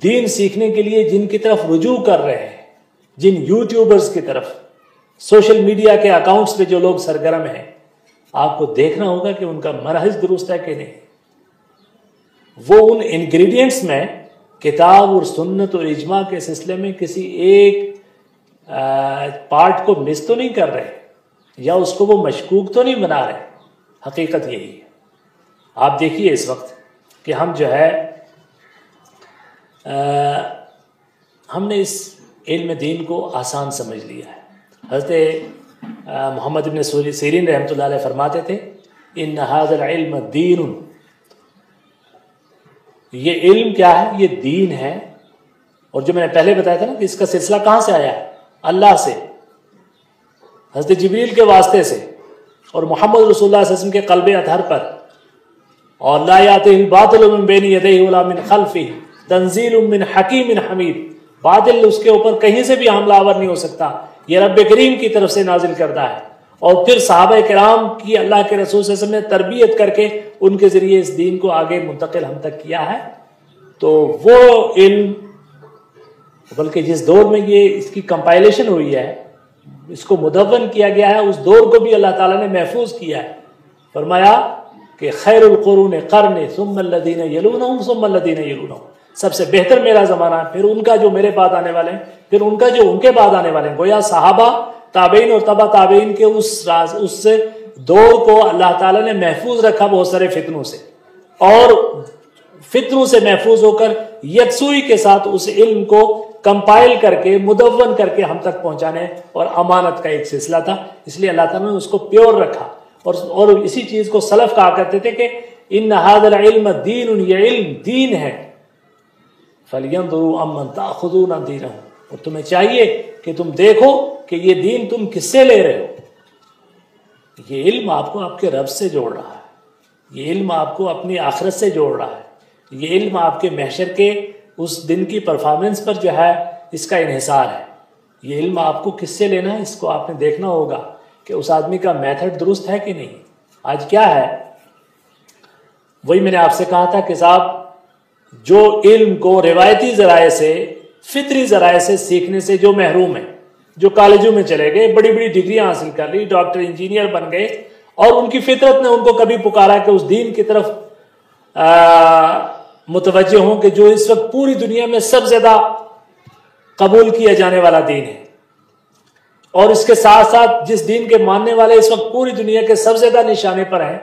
دین سیکھنے کے لیے جن کی طرف رجوع کر رہے ہیں، جن یوٹیوبرز کی طرف، سوشل میڈیا کے اکاؤنٹس پہ جو لوگ سرگرم ہیں، آپ کو دیکھنا ہوگا کہ ان کا منہج درست ہے کہ نہیں، وہ ان انگریڈینٹس میں کتاب اور سنت اور اجماع کے سلسلے میں کسی ایک پارٹ کو مس تو نہیں کر رہے یا اس کو وہ مشکوک تو نہیں بنا رہے۔ حقیقت یہی ہے۔ آپ دیکھیے اس وقت کہ ہم جو ہے ہم نے اس علم دین کو آسان سمجھ لیا ہے۔ حضرت محمد ابن سیرین رحمۃ اللہ علیہ فرماتے تھے ان ھذا العلم دین، یہ علم کیا ہے؟ یہ دین ہے، اور جو میں نے پہلے بتایا تھا نا کہ اس کا سلسلہ کہاں سے آیا ہے؟ اللہ سے، حضرت جبریل کے واسطے سے، اور محمد رسول اللہ صلی اللہ علیہ وسلم کے قلب اطہر پر، اور لا یاتہ الباطل من بین یدیہ ولا من خلفہ تنزیل من حکیم حمید، باطل اس کے اوپر کہیں سے بھی حملہ آور نہیں ہو سکتا، یہ رب کریم کی طرف سے نازل کردہ ہے۔ اور پھر صحابہ کرام کی اللہ کے رسول صلی اللہ علیہ وسلم نے تربیت کر کے ان کے ذریعے اس دین کو آگے منتقل ہم تک کیا ہے۔ تو وہ علم، بلکہ جس دور میں یہ اس کی کمپائلیشن ہوئی ہے، اس کو مدون کیا گیا ہے، اس دور کو بھی اللہ تعالیٰ نے محفوظ کیا ہے۔ فرمایا کہ خیر القرون قرنی ثم الذین یلونہم ثم الذین یلونہم، سب سے بہتر میرا زمانہ ہے، پھر ان کا جو میرے بعد آنے والے ہیں، پھر ان کا جو ان کے بعد آنے والے ہیں۔ گویا صحابہ، تابعین اور تبع تابعین کے اس دور کو اللہ تعالیٰ نے محفوظ رکھا بہت سارے فتنوں سے، اور فتنوں سے محفوظ ہو کر یکسوئی کے ساتھ اس علم کو کمپائل کر کے مدون کر کے ہم تک پہنچانے اور امانت کا ایک سلسلہ تھا، اس لیے اللہ تعالیٰ نے اس کو پیور رکھا۔ اور اسی چیز کو سلف کہا کرتے تھے کہ ان ھذا العلم دین، یہ علم دین ہے، فَلْيَنْظُرُوا عَمَّنْ تَأْخُذُونَ دِينَهُ، اور تمہیں چاہیے کہ تم دیکھو کہ یہ دین تم کس سے لے رہے ہو۔ یہ علم آپ کو آپ کے رب سے جوڑ رہا ہے، یہ علم آپ کو اپنی آخرت سے جوڑ رہا ہے، یہ علم آپ کے محشر کے اس دن کی پرفارمنس پر جو ہے اس کا انحصار ہے۔ یہ علم آپ کو کس سے لینا ہے، اس کو آپ نے دیکھنا ہوگا کہ اس آدمی کا میتھڈ درست ہے کہ نہیں۔ آج کیا ہے، وہی میں نے آپ سے کہا تھا کہ صاحب جو علم کو روایتی ذرائع سے، فطری ذرائع سے سیکھنے سے جو محروم ہے، جو کالجوں میں چلے گئے، بڑی بڑی ڈگریاں حاصل کر لی، ڈاکٹر انجینئر بن گئے، اور ان کی فطرت نے ان کو کبھی پکارا کہ اس دین کی طرف متوجہ ہوں کہ جو اس وقت پوری دنیا میں سب سے زیادہ قبول کیا جانے والا دین ہے، اور اس کے ساتھ ساتھ جس دین کے ماننے والے اس وقت پوری دنیا کے سب سے زیادہ نشانے پر ہیں،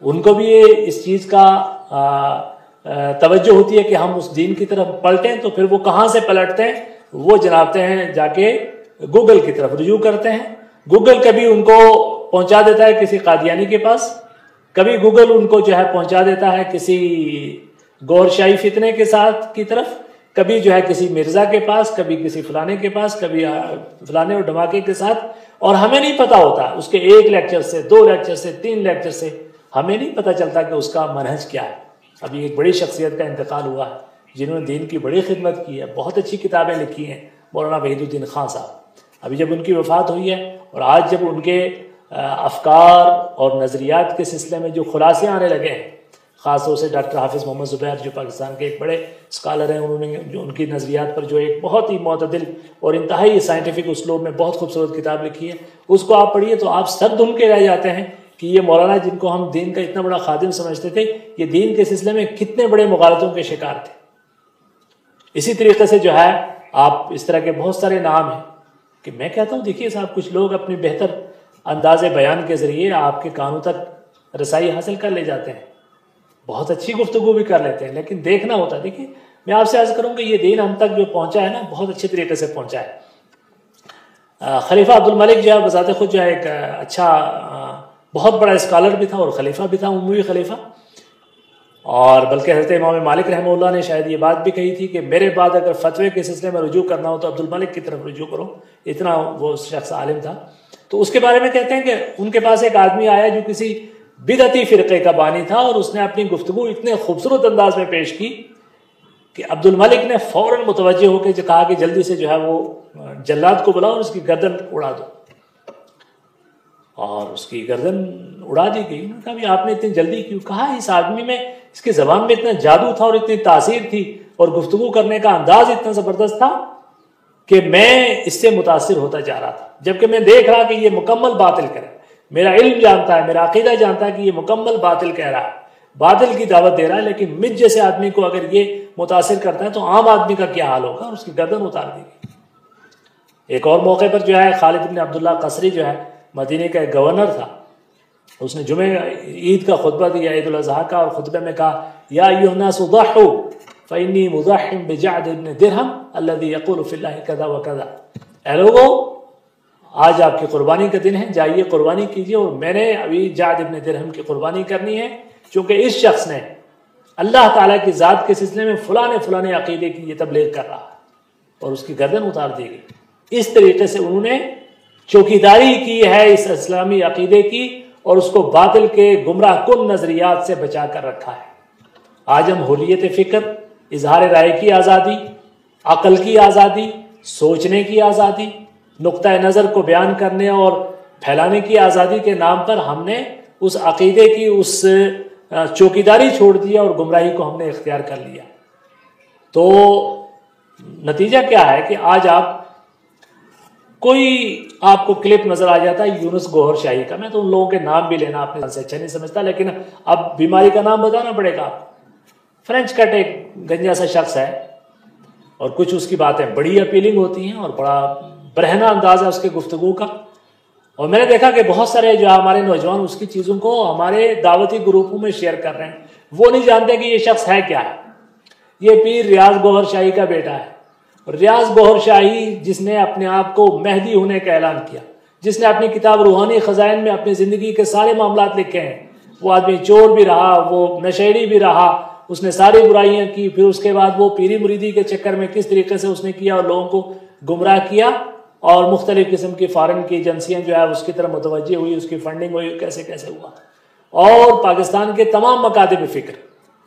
ان کو بھی اس چیز کا توجہ ہوتی ہے کہ ہم اس دین کی طرف پلٹیں. تو پھر وہ کہاں سے پلٹتے ہیں؟ وہ جنابتے ہیں جا کے گوگل کی طرف رجوع کرتے ہیں. گوگل کبھی ان کو پہنچا دیتا ہے کسی قادیانی کے پاس، کبھی گوگل ان کو جو ہے پہنچا دیتا ہے کسی گور شاہی فتنے کے ساتھ کی طرف، کبھی جو ہے کسی مرزا کے پاس، کبھی کسی فلانے کے پاس، کبھی فلانے اور دھماکے کے ساتھ. اور ہمیں نہیں پتا ہوتا اس کے 1 لیکچر سے 2 لیکچر سے 3 لیکچر سے ہمیں نہیں پتا چلتا کہ اس کا منہج کیا ہے. ابھی ایک بڑی شخصیت کا انتقال ہوا ہے جنہوں نے دین کی بڑی خدمت کی ہے، بہت اچھی کتابیں لکھی ہیں، مولانا وحید الدین خان صاحب. ابھی جب ان کی وفات ہوئی ہے اور آج جب ان کے افکار اور نظریات کے سلسلے میں جو خلاصے آنے لگے ہیں، خاص طور سے ڈاکٹر حافظ محمد زبیر جو پاکستان کے ایک بڑے اسکالر ہیں، انہوں نے جو ان کی نظریات پر جو ایک بہت ہی معتدل اور انتہائی سائنٹیفک اسلوب میں بہت خوبصورت کتاب لکھی ہے، اس کو آپ پڑھیے تو آپ سر دھن کے رہ جاتے ہیں کہ یہ مولانا جن کو ہم دین کا اتنا بڑا خادم سمجھتے تھے، یہ دین کے سلسلے میں کتنے بڑے مغالطوں کے شکار تھے. اسی طریقے سے جو ہے آپ اس طرح کے بہت سارے نام ہیں کہ میں کہتا ہوں دیکھیے صاحب، کچھ لوگ اپنی بہتر انداز بیان کے ذریعے آپ کے کانوں تک رسائی حاصل کر لے جاتے ہیں، بہت اچھی گفتگو بھی کر لیتے ہیں، لیکن دیکھنا ہوتا ہے. دیکھیے میں آپ سے عرض کروں کہ یہ دین ہم تک جو پہنچا ہے نا، بہت اچھے طریقے سے پہنچا ہے. خلیفہ عبد الملک جو ہے بذات خود جو ہے ایک اچھا بہت بڑا اسکالر بھی تھا اور خلیفہ بھی تھا، اموی خلیفہ. اور بلکہ حضرت امام مالک رحمہ اللہ نے شاید یہ بات بھی کہی تھی کہ میرے بعد اگر فتوے کے سلسلے میں رجوع کرنا ہو تو عبد الملک کی طرف رجوع کرو، اتنا وہ شخص عالم تھا. تو اس کے بارے میں کہتے ہیں کہ ان کے پاس ایک آدمی آیا جو کسی بدعتی فرقے کا بانی تھا، اور اس نے اپنی گفتگو اتنے خوبصورت انداز میں پیش کی کہ عبد الملک نے فوراً متوجہ ہو کے کہا کہ جلدی سے جو ہے وہ جلاد کو بلاؤ اور اس کی گردن اڑا دو. اور اس کی گردن اڑا دی گئی. انہوں نے کہا بھی آپ نے اتنی جلدی کیوں؟ کہا اس آدمی میں، اس کی زبان میں اتنا جادو تھا اور اتنی تاثیر تھی اور گفتگو کرنے کا انداز اتنا زبردست تھا کہ میں اس سے متاثر ہوتا جا رہا تھا، جبکہ میں دیکھ رہا کہ یہ مکمل باطل کرے. میرا علم جانتا ہے، میرا عقیدہ جانتا ہے کہ یہ مکمل باطل کہہ رہا ہے، باطل کی دعوت دے رہا ہے، لیکن مجھ جیسے آدمی کو اگر یہ متاثر کرتا ہے تو عام آدمی کا کیا حال ہوگا. اور اس کی گردن اتار دی گئی. ایک اور موقع پر جو ہے خالد بن عبداللہ قصری جو ہے مدینے کا ایک گورنر تھا، اس نے جمعہ عید کا خطبہ دیا، عید الاضحیٰ کا، اور خطبے میں کہا یا ایھا الناس ضحوا فانی مضحم بجعد بن درہم الذی یقول فی اللہ کذا وکذا. اے لوگو، آج آپ کی قربانی کا دن ہے، جائیے قربانی کیجیے، اور میں نے ابھی جعد بن درہم کی قربانی کرنی ہے، چونکہ اس شخص نے اللہ تعالیٰ کی ذات کے سلسلے میں فلانے عقیدے کی یہ تبلیغ کر رہا ہے، اور اس کی گردن اتار دی گئی. اس طریقے سے انہوں نے چوکیداری کی ہے اس اسلامی عقیدے کی، اور اس کو باطل کے گمراہ کن نظریات سے بچا کر رکھا ہے. آج ہم حریت فکر، اظہار رائے کی آزادی، عقل کی آزادی، سوچنے کی آزادی، نقطہ نظر کو بیان کرنے اور پھیلانے کی آزادی کے نام پر ہم نے اس عقیدے کی اس چوکیداری چھوڑ دیا اور گمراہی کو ہم نے اختیار کر لیا. تو نتیجہ کیا ہے کہ آج کوئی آپ کو کلپ نظر آ جاتا ہے یونس گوہر شاہی کا، میں تو ان لوگوں کے نام بھی لینا اپنے سے اچھا نہیں سمجھتا، لیکن اب بیماری کا نام بتانا پڑے گا. فرینچ کٹ ایک گنجا سا شخص ہے، اور کچھ اس کی باتیں بڑی اپیلنگ ہوتی ہیں اور بڑا برہنہ انداز ہے اس کے گفتگو کا. اور میں نے دیکھا کہ بہت سارے جو ہمارے نوجوان اس کی چیزوں کو ہمارے دعوتی گروپوں میں شیئر کر رہے ہیں. وہ نہیں جانتے کہ یہ شخص ہے کیا ہے. یہ پیر ریاض گوہر شاہی کا بیٹا ہے. ریاض گوہر شاہی جس نے اپنے آپ کو مہدی ہونے کا اعلان کیا، جس نے اپنی کتاب روحانی خزائن میں اپنی زندگی کے سارے معاملات لکھے ہیں. وہ آدمی چور بھی رہا، وہ نشیڑی بھی رہا، اس نے ساری برائیاں کی، پھر اس کے بعد وہ پیری مریدی کے چکر میں کس طریقے سے اس نے کیا اور لوگوں کو گمراہ کیا، اور مختلف قسم کی فارن کی ایجنسیاں جو ہے اس کی طرف متوجہ ہوئی، اس کی فنڈنگ ہوئی، کیسے کیسے ہوا. اور پاکستان کے تمام مکاتب فکر،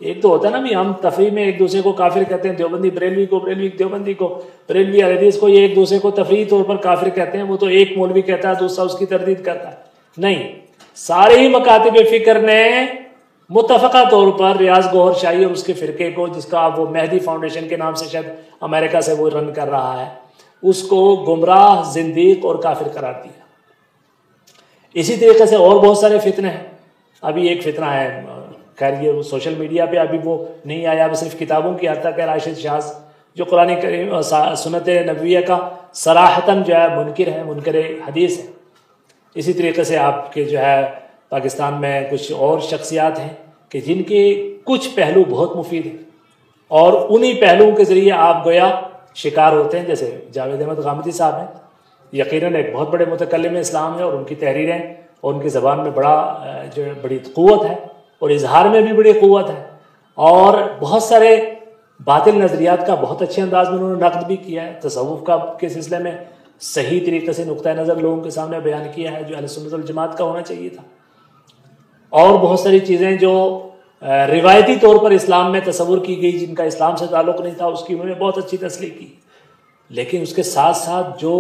ایک تو ہوتا ہے نا بھی ہم تفریح میں ایک دوسرے کو کافر کہتے ہیں، دیوبندی بریلوی کو، بریلوی دیوبندی کو، بریلوی اہل حدیث کو، یہ ایک دوسرے کو تفریحی طور پر کافر کہتے ہیں. وہ تو ایک مولوی کہتا ہے دوسرا اس کی تردید کرتا ہے. نہیں، سارے ہی مکاتب فکر نے متفقہ طور پر ریاض گوہر شاہی اور اس کے فرقے کو، جس کا وہ مہدی فاؤنڈیشن کے نام سے شاید امریکہ سے وہ رن کر رہا ہے، اس کو گمراہ، زندیق اور کافر قرار دیا۔ اسی طریقے سے اور بہت سارے فتنے ہیں۔ ابھی ایک فتنہ ہے، خیر یہ سوشل میڈیا پہ ابھی وہ نہیں آیا، اب صرف کتابوں کی حد تک ہے، راشد شاذ جو قرآن کریم سنت نبویہ کا صراحتاً جو ہے منکر ہے، منکر حدیث ہے۔ اسی طریقے سے آپ کے جو ہے پاکستان میں کچھ اور شخصیات ہیں کہ جن کے کچھ پہلو بہت مفید ہیں، اور انہی پہلوؤں کے ذریعے آپ گویا شکار ہوتے ہیں، جیسے جاوید احمد غامدی صاحب ہیں، یقیناً ایک بہت بڑے متکلم اسلام ہے، اور ان کی تحریریں اور ان کی زبان میں بڑی قوت ہے، اور اظہار میں بھی بڑی قوت ہے، اور بہت سارے باطل نظریات کا بہت اچھے انداز میں انہوں نے نقد بھی کیا ہے، تصوف کے سلسلے میں صحیح طریقے سے نقطہ نظر لوگوں کے سامنے بیان کیا ہے جو اہل سنت والجماعت کا ہونا چاہیے تھا، اور بہت ساری چیزیں جو روایتی طور پر اسلام میں تصور کی گئی جن کا اسلام سے تعلق نہیں تھا اس کی انہوں نے بہت اچھی تصریح کی۔ لیکن اس کے ساتھ ساتھ جو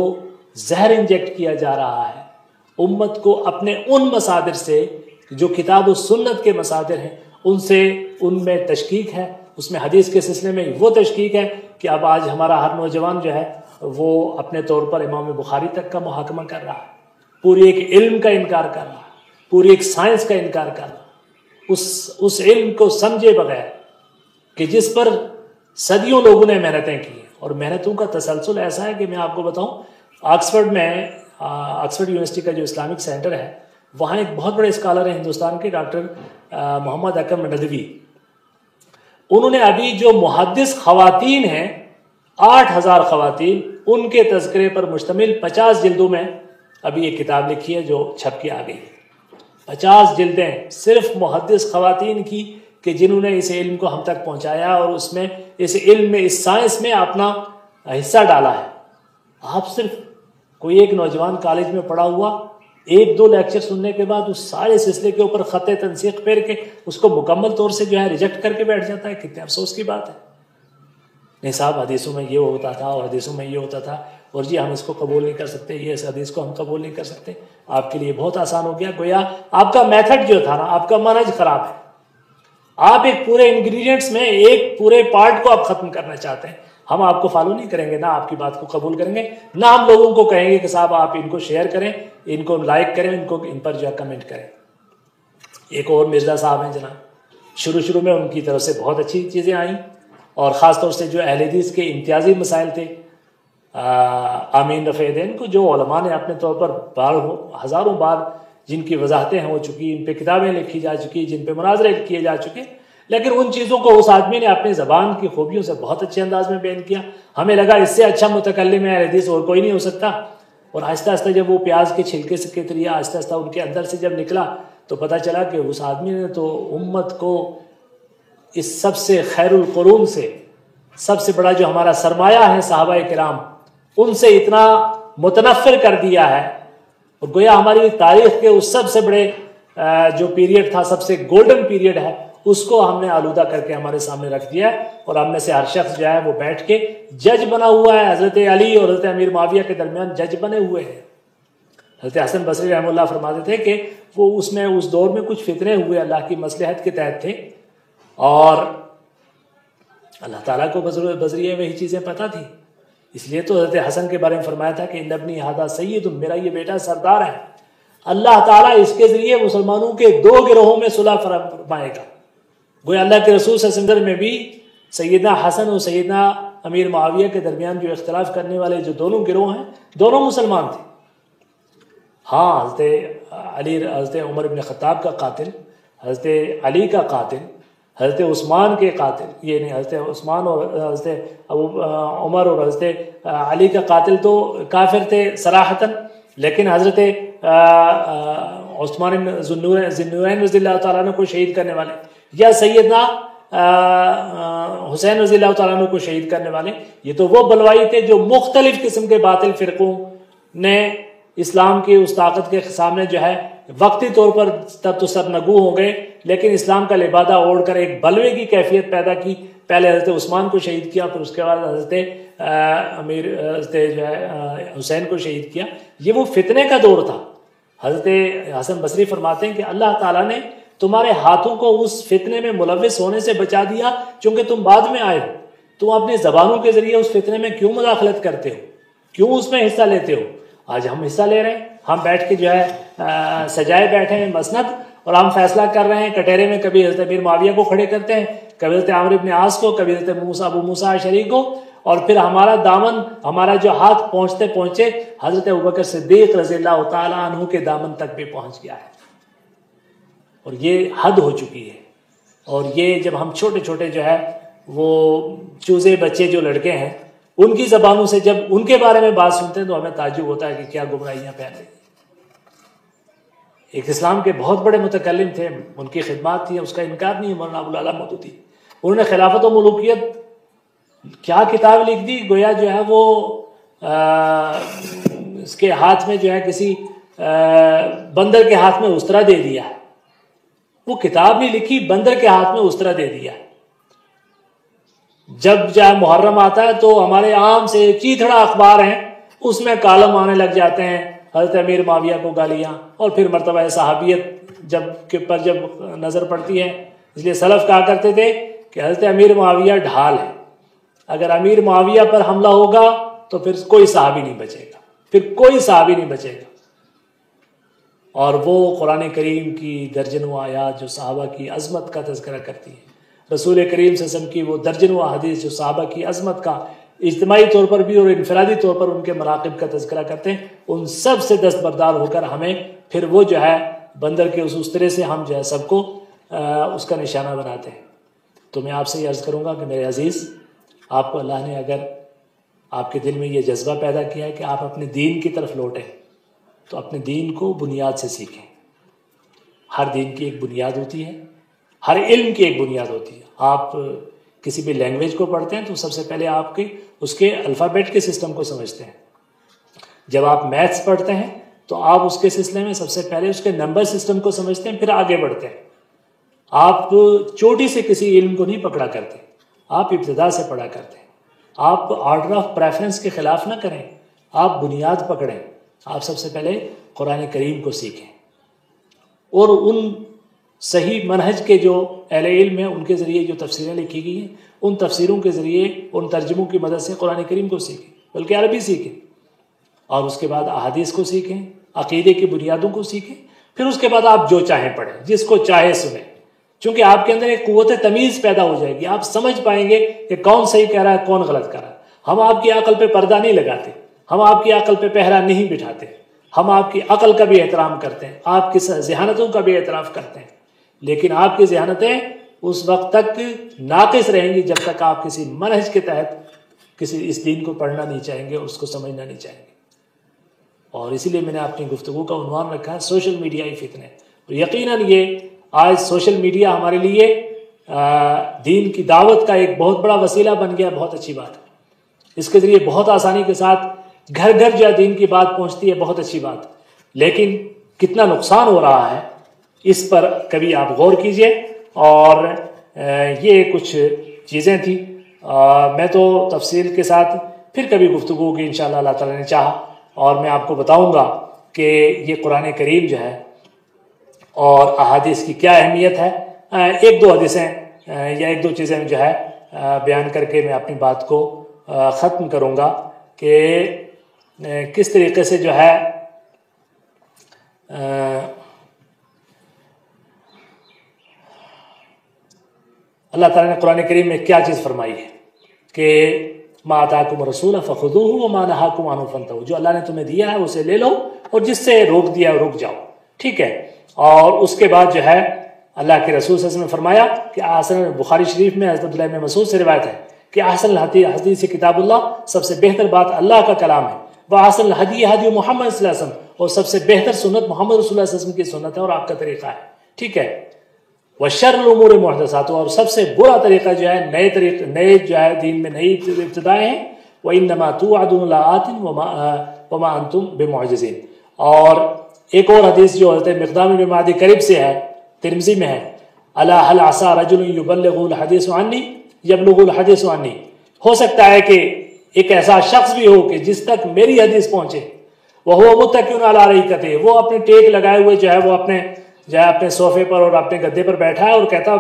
زہر انجیکٹ کیا جا رہا ہے امت کو اپنے ان مصادر سے جو کتاب و سنت کے مصادر ہیں ان میں تشکیک ہے، اس میں حدیث کے سلسلے میں وہ تشکیک ہے کہ اب آج ہمارا ہر نوجوان جو ہے وہ اپنے طور پر امام بخاری تک کا محاکمہ کر رہا ہے، پوری ایک علم کا انکار کر رہا ہے، پوری ایک سائنس کا انکار کر رہا ہے، اس علم کو سمجھے بغیر کہ جس پر صدیوں لوگوں نے محنتیں کی ہیں، اور محنتوں کا تسلسل ایسا ہے کہ میں آپ کو بتاؤں، آکسفورڈ یونیورسٹی کا جو اسلامک سینٹر ہے وہاں ایک بہت بڑے اسکالر ہیں ہندوستان کے، ڈاکٹر محمد اکرم ندوی، انہوں نے ابھی جو محدث خواتین ہیں 8,000 خواتین ان کے تذکرے پر مشتمل 50 جلدوں میں ابھی ایک کتاب لکھی ہے جو چھپ کے آ گئی، 50 جلدیں صرف محدث خواتین کی کہ جنہوں نے اس علم کو ہم تک پہنچایا اور اس میں اس علم میں اس سائنس میں اپنا حصہ ڈالا ہے۔ آپ صرف کوئی ایک نوجوان کالج میں پڑھا ہوا 1-2 لیکچر سننے کے بعد اس سارے سلسلے کے اوپر خط تنسیق پھیر کے اس کو مکمل طور سے جو ہے ریجیکٹ کر کے بیٹھ جاتا ہے، کتنے افسوس کی بات ہے۔ نہیں صاحب حدیثوں میں یہ ہوتا تھا اور حدیثوں میں یہ ہوتا تھا، اور جی ہم اس کو قبول نہیں کر سکتے، یہ اس حدیث کو ہم قبول نہیں کر سکتے۔ آپ کے لیے بہت آسان ہو گیا، گویا آپ کا میتھڈ جو تھا نا، آپ کا منہج خراب ہے، آپ ایک پورے انگریڈینٹس میں ایک پورے پارٹ کو آپ ختم کرنا چاہتے ہیں۔ ہم آپ کو فالو نہیں کریں گے، نہ آپ کی بات کو قبول کریں گے، نہ ہم لوگوں کو کہیں گے کہ صاحب آپ ان کو شیئر کریں، ان کو لائک کریں، ان پر جو ہے کمنٹ کریں۔ ایک اور مرزا صاحب ہیں جناب، شروع میں ان کی طرف سے بہت اچھی چیزیں آئیں، اور خاص طور سے جو اہل حدیث کے امتیازی مسائل تھے، آمین رفع دین کو جو علماء نے اپنے طور پر ہزاروں بار جن کی وضاحتیں ہو چکی، ان پہ کتابیں لکھی جا چکی، جن پہ مناظرے کیے جا چکے، لیکن ان چیزوں کو اس آدمی نے اپنی زبان کی خوبیوں سے بہت اچھے انداز میں بیان کیا۔ ہمیں لگا اس سے اچھا متکلم ہے حدیث اور کوئی نہیں ہو سکتا، اور آہستہ آہستہ جب وہ پیاز کے چھلکے کے ذریعے آہستہ آہستہ ان کے اندر سے جب نکلا تو پتہ چلا کہ اس آدمی نے تو امت کو اس سب سے خیر القرون سے، سب سے بڑا جو ہمارا سرمایہ ہے صحابہ کرام، ان سے اتنا متنفر کر دیا ہے، اور گویا ہماری تاریخ کے اس سب سے بڑے جو پیریڈ تھا، سب سے گولڈن پیریڈ ہے، اس کو ہم نے آلودہ کر کے ہمارے سامنے رکھ دیا ہے، اور ہم میں سے ہر شخص جو ہے وہ بیٹھ کے جج بنا ہوا ہے، حضرت علی اور حضرت امیر معاویہ کے درمیان جج بنے ہوئے ہیں۔ حضرت حسن بصری رحمہ اللہ فرماتے تھے کہ وہ اس دور میں کچھ فتنے ہوئے اللہ کی مصلحت کے تحت تھے، اور اللہ تعالیٰ کو بذریعہ وہی چیزیں پتہ تھی، اس لیے تو حضرت حسن کے بارے میں فرمایا تھا کہ ان ابنی ھذا سید، میرا یہ بیٹا سردار ہے، اللہ تعالیٰ اس کے ذریعے مسلمانوں کے 2 گروہوں میں صلح فرمائے گا۔ گویا اللہ کے رسول صلی اللہ علیہ وسلم میں بھی سیدنا حسن اور سیدنا امیر معاویہ کے درمیان جو اختلاف کرنے والے جو دونوں گروہ ہیں، دونوں مسلمان تھے۔ ہاں حضرت عمر بن خطاب کا قاتل، حضرت علی کا قاتل، حضرت عثمان کے قاتل، یہ نہیں، حضرت عثمان اور حضرت عمر اور حضرت علی کا قاتل تو کافر تھے صراحتاً، لیکن حضرت عثمان بن ذوالنورین رضی اللہ تعالیٰ عنہ کو شہید کرنے والے، یا سیدنا حسین رضی اللہ تعالیٰ عنہ کو شہید کرنے والے، یہ تو وہ بلوائی تھے جو مختلف قسم کے باطل فرقوں نے اسلام کی اس طاقت کے سامنے جو ہے وقتی طور پر تب تو سرنگو ہو گئے، لیکن اسلام کا لبادہ اوڑھ کر ایک بلوے کی کیفیت پیدا کی۔ پہلے حضرت عثمان کو شہید کیا، پھر اس کے بعد حضرت جو ہے حسین کو شہید کیا۔ یہ وہ فتنے کا دور تھا۔ حضرت حسن بصری فرماتے ہیں کہ اللہ تعالیٰ نے تمہارے ہاتھوں کو اس فتنے میں ملوث ہونے سے بچا دیا، چونکہ تم بعد میں آئے ہو، تم اپنی زبانوں کے ذریعے اس فتنے میں کیوں مداخلت کرتے ہو؟ کیوں اس میں حصہ لیتے ہو؟ آج ہم حصہ لے رہے ہیں، ہم بیٹھ کے جو ہے سجائے بیٹھے ہیں مسند، اور ہم فیصلہ کر رہے ہیں کٹہرے میں، کبھی حضرت امیر معاویہ کو کھڑے کرتے ہیں، کبھی حضرت عمرو بن عاص کو، کبھی حضرت ابو موسیٰ اشعری کو، اور پھر ہمارا دامن، ہمارا جو ہاتھ پہنچتے پہنچے حضرت ابوبکر صدیق رضی اللہ تعالیٰ عنہ کے دامن تک بھی پہنچ گیا ہے، اور یہ حد ہو چکی ہے۔ اور یہ جب ہم چھوٹے چھوٹے جو ہے وہ چوزے بچے جو لڑکے ہیں، ان کی زبانوں سے جب ان کے بارے میں بات سنتے ہیں تو ہمیں تعجب ہوتا ہے کہ کیا گمراہیاں پھیل رہی ہیں۔ ایک اسلام کے بہت بڑے متکلم تھے، ان کی خدمات تھی، اس کا انکار نہیں ہے، مولانا ابوالعلا مودودی، انہوں نے خلافت و ملوکیت کیا کتاب لکھ دی، گویا جو ہے وہ اس کے ہاتھ میں جو ہے کسی بندر کے ہاتھ میں استرا دے دیا ہے۔ وہ کتاب نہیں لکھی، بندر کے ہاتھ میں استرا دے دیا ہے۔ جب جہاں محرم آتا ہے تو ہمارے عام سے چیتھڑا اخبار ہیں، اس میں کالم آنے لگ جاتے ہیں حضرت امیر معاویہ کو گالیاں، اور پھر مرتبہ صحابیت جب نظر پڑتی ہے، اس لیے سلف کہا کرتے تھے کہ حضرت امیر معاویہ ڈھال ہے، اگر امیر معاویہ پر حملہ ہوگا تو پھر کوئی صحابی نہیں بچے گا، پھر کوئی صحابی نہیں بچے گا۔ اور وہ قرآن کریم کی درجنوں آیات جو صحابہ کی عظمت کا تذکرہ کرتی ہیں، رسول کریم صلی اللہ علیہ وسلم کی وہ درجنوں حدیث جو صحابہ کی عظمت کا اجتماعی طور پر بھی اور انفرادی طور پر ان کے مناقب کا تذکرہ کرتے ہیں، ان سب سے دستبردار ہو کر ہمیں پھر وہ جو ہے بندر کے اس استرے سے ہم جو ہے سب کو اس کا نشانہ بناتے ہیں۔ تو میں آپ سے یہ عرض کروں گا کہ میرے عزیز، آپ کو اللہ نے اگر آپ کے دل میں یہ جذبہ پیدا کیا ہے کہ آپ اپنے دین کی طرف لوٹیں، تو اپنے دین کو بنیاد سے سیکھیں۔ ہر دین کی ایک بنیاد ہوتی ہے، ہر علم کی ایک بنیاد ہوتی ہے۔ آپ کسی بھی لینگویج کو پڑھتے ہیں تو سب سے پہلے آپ اس کے الفابیٹ کے سسٹم کو سمجھتے ہیں۔ جب آپ میتھس پڑھتے ہیں تو آپ اس کے سلسلے میں سب سے پہلے اس کے نمبر سسٹم کو سمجھتے ہیں، پھر آگے بڑھتے ہیں۔ آپ چوٹی سے کسی علم کو نہیں پکڑا کرتے، آپ ابتدا سے پڑھا کرتے ہیں۔ آپ آرڈر آف پریفرنس کے خلاف نہ کریں، آپ بنیاد پکڑیں۔ آپ سب سے پہلے قرآن کریم کو سیکھیں، اور ان صحیح منہج کے جو اہل علم ہیں ان کے ذریعے جو تفسیریں لکھی گئی ہیں، ان تفسیروں کے ذریعے، ان ترجموں کی مدد سے قرآن کریم کو سیکھیں، بلکہ عربی سیکھیں، اور اس کے بعد احادیث کو سیکھیں، عقیدے کی بنیادوں کو سیکھیں، پھر اس کے بعد آپ جو چاہیں پڑھیں، جس کو چاہے سنیں، چونکہ آپ کے اندر ایک قوت تمیز پیدا ہو جائے گی، آپ سمجھ پائیں گے کہ کون صحیح کہہ رہا ہے، کون غلط کہہ رہا ہے۔ ہم آپ کی عقل پہ پردہ نہیں لگاتے، ہم آپ کی عقل پہ پہرا نہیں بٹھاتے، ہم آپ کی عقل کا بھی احترام کرتے ہیں، آپ کی ذہانتوں کا بھی اعتراف کرتے ہیں، لیکن آپ کی ذہانتیں اس وقت تک ناقص رہیں گی جب تک آپ کسی منہج کے تحت کسی اس دین کو پڑھنا نہیں چاہیں گے، اس کو سمجھنا نہیں چاہیں گے۔ اور اسی لیے میں نے اپنی گفتگو کا عنوان رکھا ہے سوشل میڈیائی فتنے۔ تو یقیناً یہ آج سوشل میڈیا ہمارے لیے دین کی دعوت کا ایک بہت بڑا وسیلہ بن گیا، بہت اچھی بات ہے۔ اس کے ذریعے بہت آسانی کے ساتھ گھر گھر جو دین کی بات پہنچتی ہے، بہت اچھی بات، لیکن کتنا نقصان ہو رہا ہے اس پر کبھی آپ غور کیجئے۔ اور یہ کچھ چیزیں تھیں، میں تو تفصیل کے ساتھ پھر کبھی گفتگو ہوگی انشاءاللہ، اللہ تعالیٰ نے چاہا، اور میں آپ کو بتاؤں گا کہ یہ قرآن کریم جو ہے اور احادیث کی کیا اہمیت ہے۔ ایک دو حدیثیں یا ایک دو چیزیں جو ہے بیان کر کے میں اپنی بات کو ختم کروں گا کہ کس طریقے سے جو ہے اللہ تعالیٰ نے قرآن کریم میں کیا چیز فرمائی ہے کہ ما آتاکم الرسول فخذوہ وما نہاکم عنہ فانتہوا، جو اللہ نے تمہیں دیا ہے اسے لے لو، اور جس سے روک دیا رک جاؤ، ٹھیک ہے۔ اور اس کے بعد جو ہے اللہ کے رسول صلی اللہ علیہ وسلم نے فرمایا کہ احسن، بخاری شریف میں حضرت عبداللہ بن مسعود سے روایت ہے کہ احسن الحدیث کتاب اللہ، سب سے بہتر بات اللہ کا کلام ہے، وَأَحْسَنُ الْهَدْيِ هَدْيُ محمد صلی اللہ علیہ وسلم، اور سب سے بہتر سنت محمد رسول اللہ صلی اللہ علیہ وسلم کی سنت ہے اور آپ کا طریقہ ہے، ٹھیک ہے۔ وَشَرُّ الْأُمُورِ مُحْدَثَاتُهَا، اور سب سے برا طریقہ جو ہے نئے جو ہے دین میں نئی ابتدائیں ہیں، وَإِنَّمَا تُوعَدُونَ لَآتٍ وَمَا أَنْتُمْ بِمُعْجِزِينَ۔ اور ایک اور حدیث جو حضرت مقدام بن معدی کرب سے ہے، ترمذی میں ہے، الا هل عسى رجل يبلغ الحديث عني يبلغ الحديث عني، ہو سکتا ہے کہ ایک ایسا شخص بھی ہو کہ جس تک میری حدیث پہنچے، وهو متكئ على ريكته، وہ اپنے ٹیک لگائے ہوئے جو ہے وہ اپنے صوفے پر اور اپنے گدے پر بیٹھا ہے اور کہتا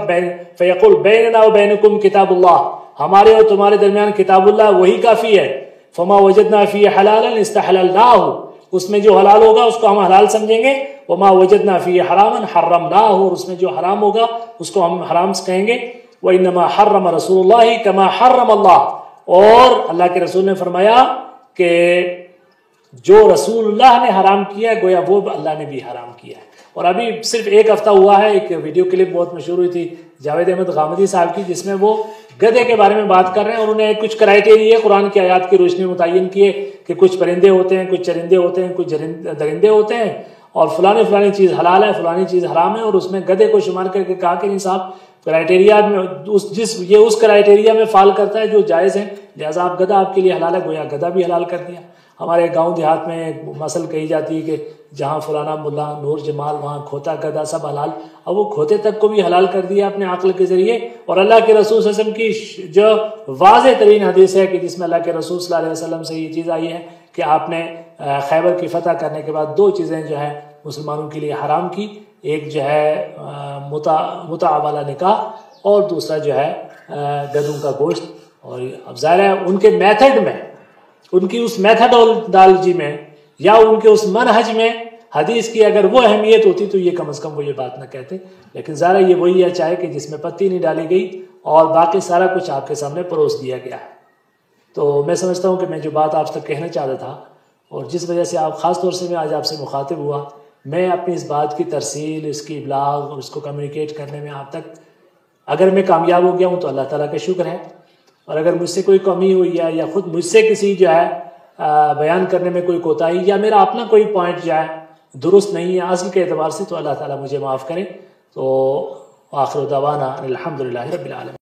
فیقول بیننا وبینکم کتاب اللہ، ہمارے اور تمہارے درمیان کتاب اللہ وہی کافی ہے، فما وجدنا فی حلالا استحللناہ، اس میں جو حلال ہوگا اس کو ہم حلال سمجھیں گے، وما وجدنا فی حراما حرمناہ، اور اس میں جو حرام ہوگا اس کو ہم حرام کہیں گے۔ وانما حرم رسول اللہ کما حرم اللہ، اور اللہ کے رسول نے فرمایا کہ جو رسول اللہ نے حرام کیا گویا وہ اللہ نے بھی حرام کیا ہے۔ اور ابھی صرف ایک ہفتہ ہوا ہے، ایک ویڈیو کلپ بہت مشہور ہوئی تھی جاوید احمد غامدی صاحب کی، جس میں وہ گدھے کے بارے میں بات کر رہے ہیں، اور انہوں نے کچھ کرائٹیریا قرآن کی آیات کی روشنی میں متعین کیے کہ کچھ پرندے ہوتے ہیں، کچھ چرندے ہوتے ہیں، کچھ درندے ہوتے ہیں، اور فلانی چیز حلال ہے، فلانی چیز حرام ہے، اور اس میں گدھے کو شمار کر کے کہا کہ نہیں صاحب کرائٹیریا میں یہ اس کرائٹیریا میں فال کرتا ہے جو جائز ہے، لہٰذا آپ گدھا آپ کے لیے حلال ہے، گویا گدھا بھی حلال کر دیا۔ ہمارے گاؤں دیہات میں ایک مثل کہی جاتی ہے کہ جہاں فلانا ملا نور جمال وہاں کھوتا گدھا سب حلال، اب وہ کھوتے تک کو بھی حلال کر دیا اپنے عقل کے ذریعے۔ اور اللہ کے رسول صلی اللہ علیہ وسلم کی جو واضح ترین حدیث ہے کہ جس میں اللہ کے رسول صلی اللہ علیہ وسلم سے یہ چیز آئی ہے کہ آپ نے خیبر کی فتح کرنے کے بعد 2 چیزیں جو ہے مسلمانوں کے لیے حرام کی، ایک جو ہے متع والا نکاح، اور دوسرا جو ہے گدھوں کا گوشت۔ اور اب ظاہر ہے ان کے میتھڈ میں، ان کی اس میتھڈالوجی میں، یا ان کے اس منہج میں حدیث کی اگر وہ اہمیت ہوتی تو یہ کم از کم وہ یہ بات نہ کہتے، لیکن ظاہر یہ وہی ہے چائے کہ جس میں پتی نہیں ڈالی گئی اور باقی سارا کچھ آپ کے سامنے پروس دیا گیا ہے۔ تو میں سمجھتا ہوں کہ میں جو بات آپ تک کہنا چاہتا تھا، اور جس وجہ سے آپ خاص طور سے میں آج آپ سے مخاطب ہوا، میں اپنی اس بات کی ترسیل، اس کی ابلاغ اور اس کو کمیونیکیٹ کرنے میں آپ تک اگر میں کامیاب ہو گیا ہوں تو اللہ تعالیٰ کا شکر ہے، اور اگر مجھ سے کوئی کمی ہوئی ہے یا خود مجھ سے کسی جو ہے بیان کرنے میں کوئی کوتاہی، یا میرا اپنا کوئی پوائنٹ جو ہے درست نہیں ہے اصل کے اعتبار سے، تو اللہ تعالیٰ مجھے معاف کرے۔ تو آخر دعوانا الحمدللہ رب العالمین۔